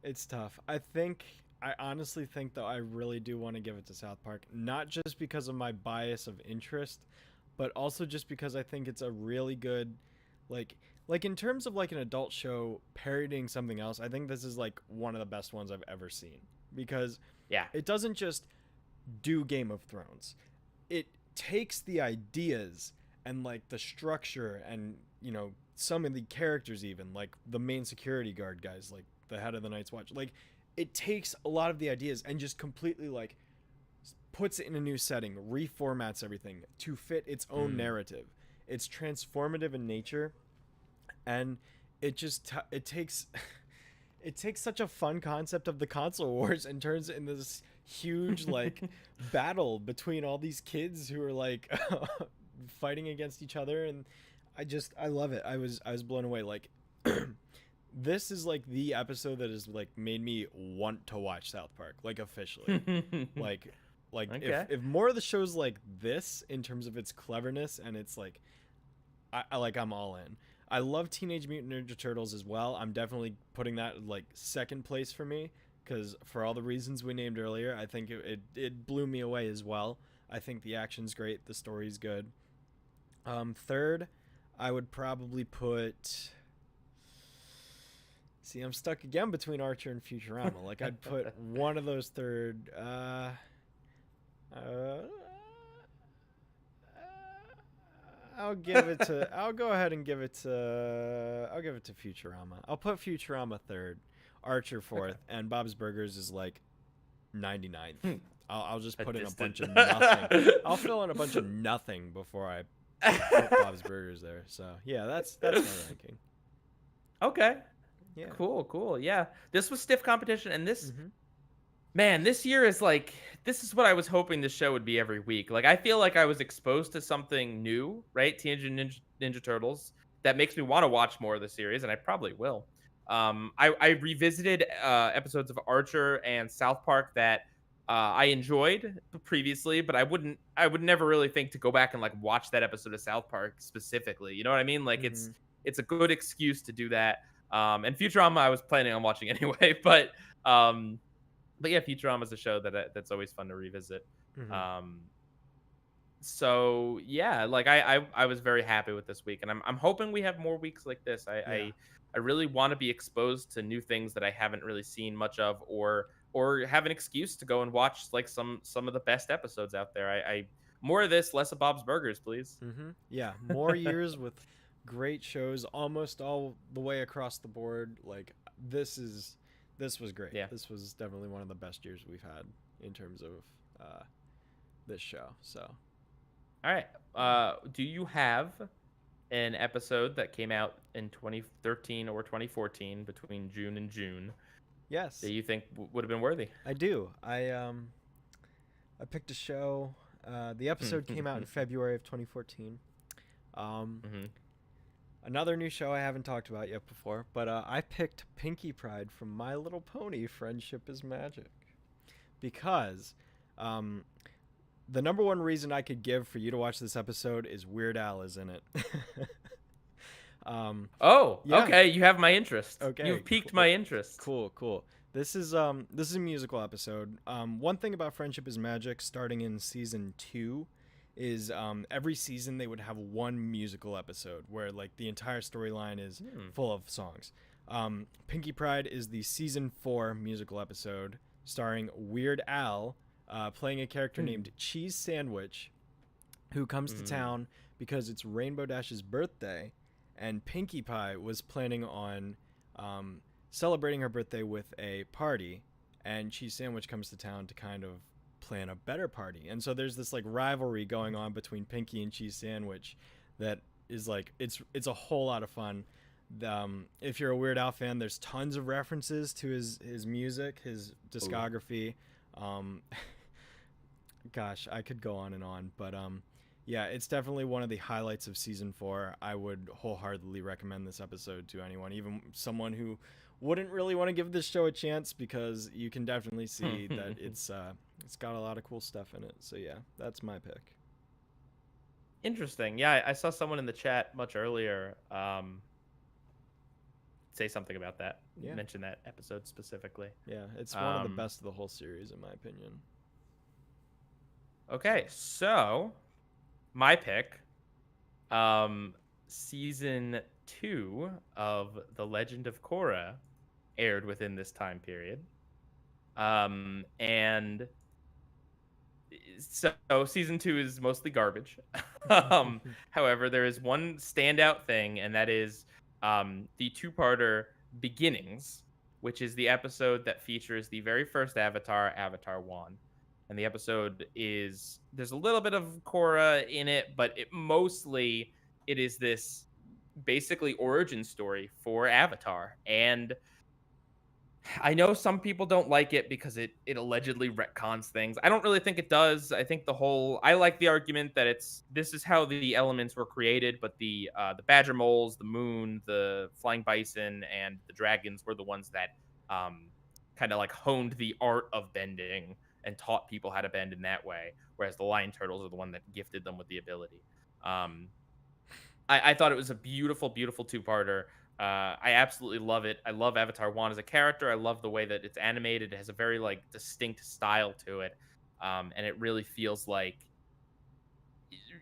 It's tough. I honestly think, though, I really do want to give it to South Park, not just because of my bias of interest, but also just because I think it's a really good, like, in terms of like an adult show parodying something else. I think this is like one of the best ones I've ever seen because Yeah. it doesn't just do Game of Thrones. It takes the ideas and like the structure and some of the characters, even like the main security guard guys, like the head of the Night's Watch. Like it takes a lot of the ideas and just completely like puts it in a new setting, reformats everything to fit its own Mm. narrative. It's transformative in nature, and it takes it takes such a fun concept of the console wars and turns it into this huge like battle between all these kids who are like fighting against each other. And I love it. I was blown away. Like this is like the episode that has like made me want to watch South Park, like officially. like Okay. if more of the shows like this in terms of its cleverness and it's like I'm all in. I love Teenage Mutant Ninja Turtles as well. I'm definitely putting that like second place for me because for all the reasons we named earlier, I think it blew me away as well. I think the action's great, the story's good. Third, I would probably put. See, I'm stuck again between Archer and Futurama. Like I'd put one of those third. Uh, I'll give it to. I'll go ahead and give it to. I'll give it to Futurama. I'll put Futurama third, Archer fourth, Okay. and Bob's Burgers is like 99th. Hmm. I'll just A put in a distant. bunch of nothing. I'll fill in a bunch of nothing before I put Bob's Burgers there. So yeah, that's my ranking. Okay. Yeah. Cool. Yeah. This was stiff competition, and this Mm-hmm. man, this year is like this is what I was hoping the show would be every week. Like I feel like I was exposed to something new, right? Teenage Ninja Turtles that makes me want to watch more of the series, and I probably will. I revisited episodes of Archer and South Park that I enjoyed previously, but I would never really think to go back and like watch that episode of South Park specifically. You know what I mean? Like Mm-hmm. it's a good excuse to do that. And Futurama I was planning on watching anyway, but yeah, Futurama is a show that's always fun to revisit. Mm-hmm. Um, so yeah, like I was very happy with this week, and I'm hoping we have more weeks like this. Yeah. I really want to be exposed to new things that I haven't really seen much of, or have an excuse to go and watch like some of the best episodes out there. I more of this, less of Bob's Burgers, please. Mm-hmm. Yeah. More years with great shows, almost all the way across the board. Like this was great. Yeah. This was definitely one of the best years we've had in terms of this show. So All right. Do you have an episode that came out in 2013 or 2014 between June and June yes, that you think would have been worthy? I do. I picked a show. The episode came out in February of 2014. Hmm. Another new show I haven't talked about yet before, but I picked Pinkie Pride from My Little Pony: Friendship is Magic because the number one reason I could give for you to watch this episode is Weird Al is in it. Oh, Yeah. okay. You have my interest. Okay, You've piqued cool. my interest. Cool. This is a musical episode. One thing about Friendship is Magic, starting in season 2, is every season they would have one musical episode where like the entire storyline is full of songs. Pinkie Pride is the season 4 musical episode starring Weird Al, playing a character named Cheese Sandwich, who comes to town because it's Rainbow Dash's birthday, and Pinkie Pie was planning on celebrating her birthday with a party, and Cheese Sandwich comes to town to kind of plan a better party. And so there's this like rivalry going on between Pinkie and Cheese Sandwich that is like it's a whole lot of fun. If you're a Weird Al fan, there's tons of references to his music, his discography. Gosh, I could go on and on, but yeah, it's definitely one of the highlights of season 4. I would wholeheartedly recommend this episode to anyone, even someone who wouldn't really want to give this show a chance, because you can definitely see that it's got a lot of cool stuff in it. So yeah, that's my pick. Interesting. Yeah, I saw someone in the chat much earlier say something about that. Yeah. Mention that episode specifically. Yeah, it's one of the best of the whole series, in my opinion. Okay, so my pick, season 2 of The Legend of Korra aired within this time period. And so season 2 is mostly garbage. However, there is one standout thing, and that is the two-parter Beginnings, which is the episode that features the very first Avatar, Avatar 1. And the episode is, there's a little bit of Korra in it, but it is this basically origin story for Avatar. And I know some people don't like it because it allegedly retcons things. I don't really think it does. I think I like the argument that this is how the elements were created, but the badger moles, the moon, the flying bison, and the dragons were the ones that kind of like honed the art of bending and taught people how to bend in that way, whereas the lion turtles are the one that gifted them with the ability. I thought it was a beautiful, beautiful two-parter. I absolutely love it. I love Avatar 1 as a character. I love the way that it's animated. It has a very like distinct style to it. And it really feels like,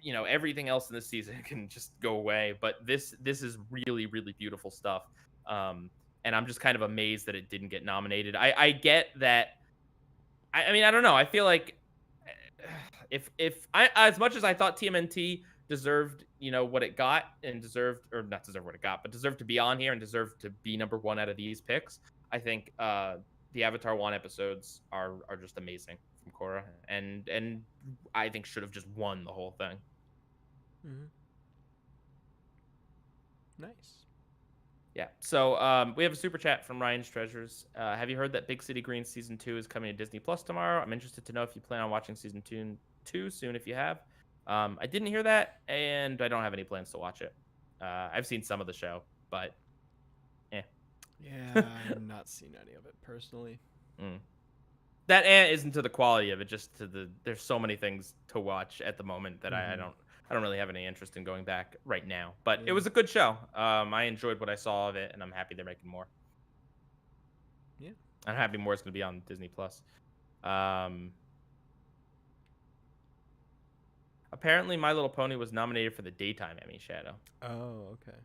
you know, everything else in this season can just go away. But this is really, really beautiful stuff. And I'm just kind of amazed that it didn't get nominated. I get that. I mean, I don't know. I feel like if as much as I thought TMNT deserved, you know, what it got, and deserved, or not deserved what it got, but deserved to be on here and deserved to be number 1 out of these picks, I think the Avatar 1 episodes are just amazing from Korra, and I think should have just won the whole thing. Nice. Yeah. So we have a super chat from Ryan's Treasures. Have you heard that Big City Greens season 2 is coming to Disney Plus tomorrow? I'm interested to know if you plan on watching season 2 soon. If you have, I didn't hear that, and I don't have any plans to watch it. I've seen some of the show, but yeah, I've not seen any of it personally. That isn't to the quality of it, just to there's so many things to watch at the moment that I don't really have any interest in going back right now. But it was a good show. I enjoyed what I saw of it, and I'm happy they're making more. Yeah, I'm happy more is going to be on Disney Plus. Apparently, My Little Pony was nominated for the Daytime Emmy, Shadow. Oh, okay.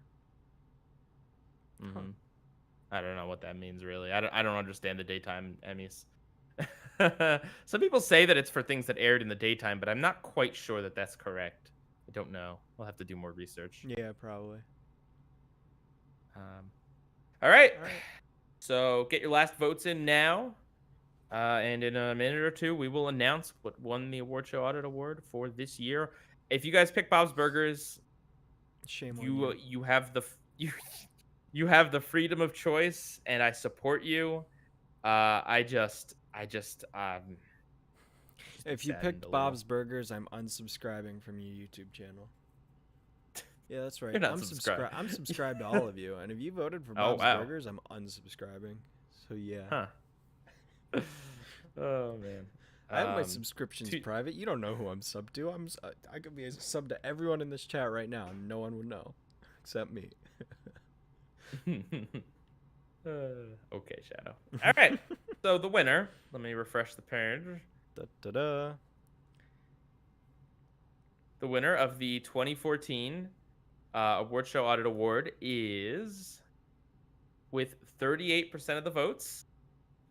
Huh. I don't know what that means, really. I don't understand the Daytime Emmys. Some people say that it's for things that aired in the daytime, but I'm not quite sure that that's correct. I don't know. We'll have to do more research. Yeah, probably. All right. So get your last votes in now. And in a minute or two, we will announce what won the award show audit award for this year. If you guys pick Bob's Burgers, shame on you. You have you have the freedom of choice, and I support you. If you picked Bob's Burgers, I'm unsubscribing from your YouTube channel. Yeah, that's right. You're not subscribed. I'm subscribed to all of you, and if you voted for Bob's Burgers, I'm unsubscribing. So yeah. Huh. Oh man. I have my subscriptions private. You don't know who I'm sub to. I could be a sub to everyone in this chat right now, and no one would know, except me. Okay, Shadow. All right. So the winner. Let me refresh the page. Da-da-da. The winner of the 2014 Award Show Audit Award is, with 38% of the votes,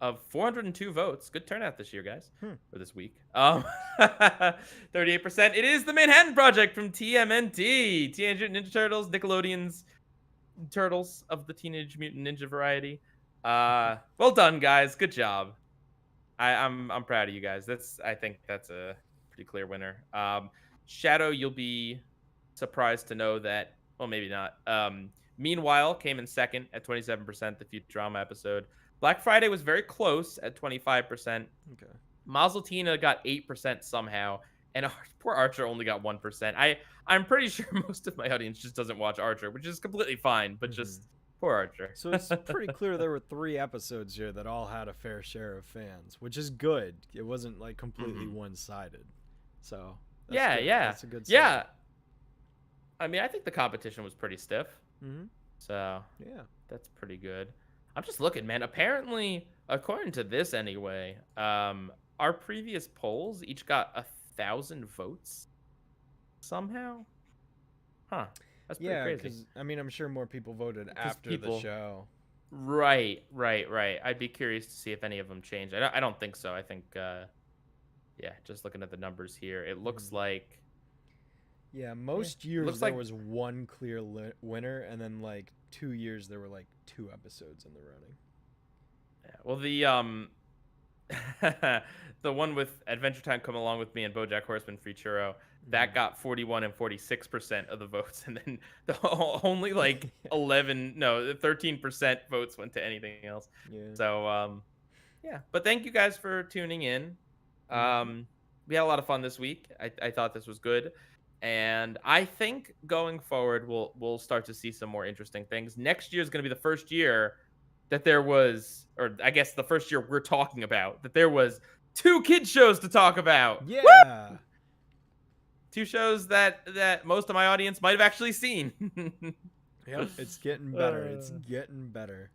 of 402 votes. Good turnout this year, guys, or this week. 38%. It is the Manhattan Project from TMNT, Teenage Mutant Ninja Turtles, Nickelodeon's Turtles of the Teenage Mutant Ninja variety. Well done, guys. Good job. I'm proud of you guys. I think that's a pretty clear winner. Shadow, you'll be surprised to know that. Well, maybe not. Meanwhile, came in second at 27%. The Futurama episode. Black Friday was very close at 25%. Okay. Mazeltina got 8% somehow, and poor Archer only got 1%. I'm pretty sure most of my audience just doesn't watch Archer, which is completely fine. But just poor Archer. So it's pretty clear there were 3 episodes here that all had a fair share of fans, which is good. It wasn't like completely one-sided. So that's good. Yeah, that's a good. Yeah. I mean, I think the competition was pretty stiff. So yeah, that's pretty good. I'm just looking, man. Apparently, according to this anyway, our previous polls each got 1,000 votes somehow. Huh. That's pretty crazy. because I mean, I'm sure more people voted after the show. Right. I'd be curious to see if any of them changed. I don't think so. I think, just looking at the numbers here, it looks like. Yeah, most years there was one clear winner, and then like 2 years there were like 2 episodes in the running. Yeah, well, the one with Adventure Time Come Along With Me and BoJack Horseman Free Churro, that got 41 and 46% of the votes, and then only like 13% votes went to anything else. Yeah. So but thank you guys for tuning in. We had a lot of fun this week. I thought this was good. And I think going forward, we'll start to see some more interesting things. Next year is going to be the first year that there was, or I guess the first year we're talking about, that there was 2 kids shows to talk about. Yeah. Woo! 2 shows that most of my audience might have actually seen. Yep, it's getting better. It's getting better.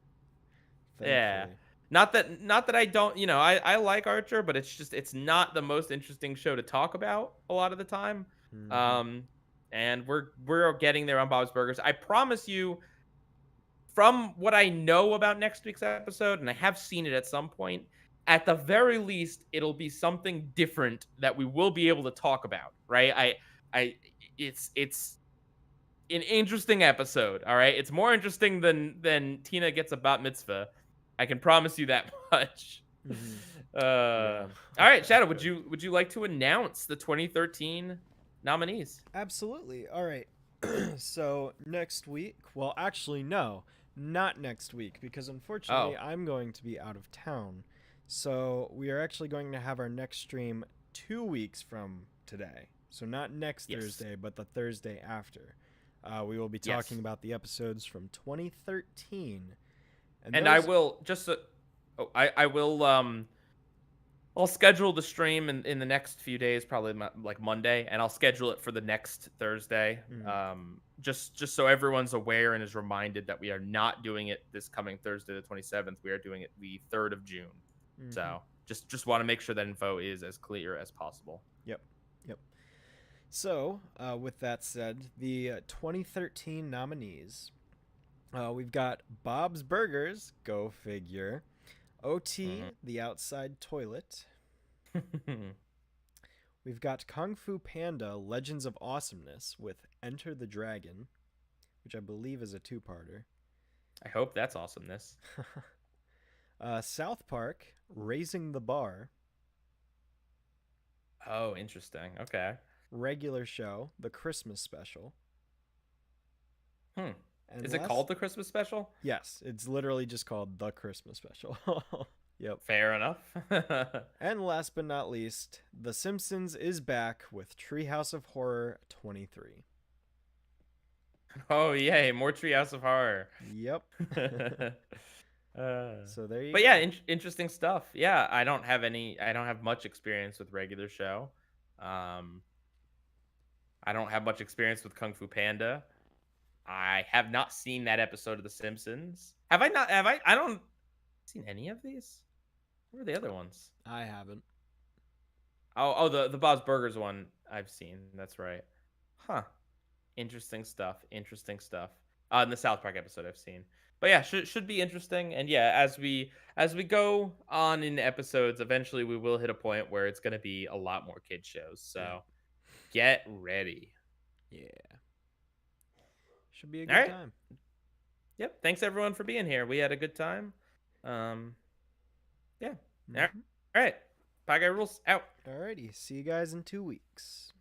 Thankfully. Yeah. Not that I don't, I like Archer, but it's not the most interesting show to talk about a lot of the time. And we're getting there on Bob's Burgers. I promise you, from what I know about next week's episode, and I have seen it at some point, at the very least, it'll be something different that we will be able to talk about, right? It's an interesting episode, all right? It's more interesting than Tina gets a bat mitzvah. I can promise you that much. All right, Shadow, would you like to announce the 2013 nominees? Absolutely. All right. So next week, well, actually, no, not next week, because unfortunately I'm going to be out of town. So we are actually going to have our next stream 2 weeks from today. So not next Thursday, but the Thursday after. We will be talking about the episodes from 2013. And I will I'll schedule the stream in the next few days, probably like Monday, and I'll schedule it for the next Thursday. Just so everyone's aware and is reminded that we are not doing it this coming Thursday, the 27th. We are doing it the 3rd of June. So just want to make sure that info is as clear as possible. Yep. So with that said, the 2013 nominees, we've got Bob's Burgers, go figure. OT, The Outside Toilet. We've got Kung Fu Panda, Legends of Awesomeness with Enter the Dragon, which I believe is a 2-parter. I hope that's awesomeness. South Park, Raising the Bar. Oh, interesting. Okay. Regular Show, The Christmas Special. And is it called The Christmas Special? Yes, it's literally just called The Christmas Special. Yep. Fair enough. And last but not least, The Simpsons is back with Treehouse of Horror 23. Oh, yay, more Treehouse of Horror. Yep. So there you go. But yeah, interesting stuff. Yeah, I don't have much experience with regular show. I don't have much experience with Kung Fu Panda. I have not seen that episode of The Simpsons. Have I not? I don't seen any of these. What are the other ones? I haven't. Oh, the Bob's Burgers one I've seen. That's right. Huh. Interesting stuff. And the South Park episode I've seen. But yeah, should be interesting. And yeah, as we go on in episodes, eventually we will hit a point where it's going to be a lot more kid shows. Yeah. So get ready. Yeah. Should be a All good right. time. Yep. Thanks everyone for being here. We had a good time. Um, yeah. All Mm-hmm. right. Pie Guy Rules out. Alrighty. See you guys in 2 weeks.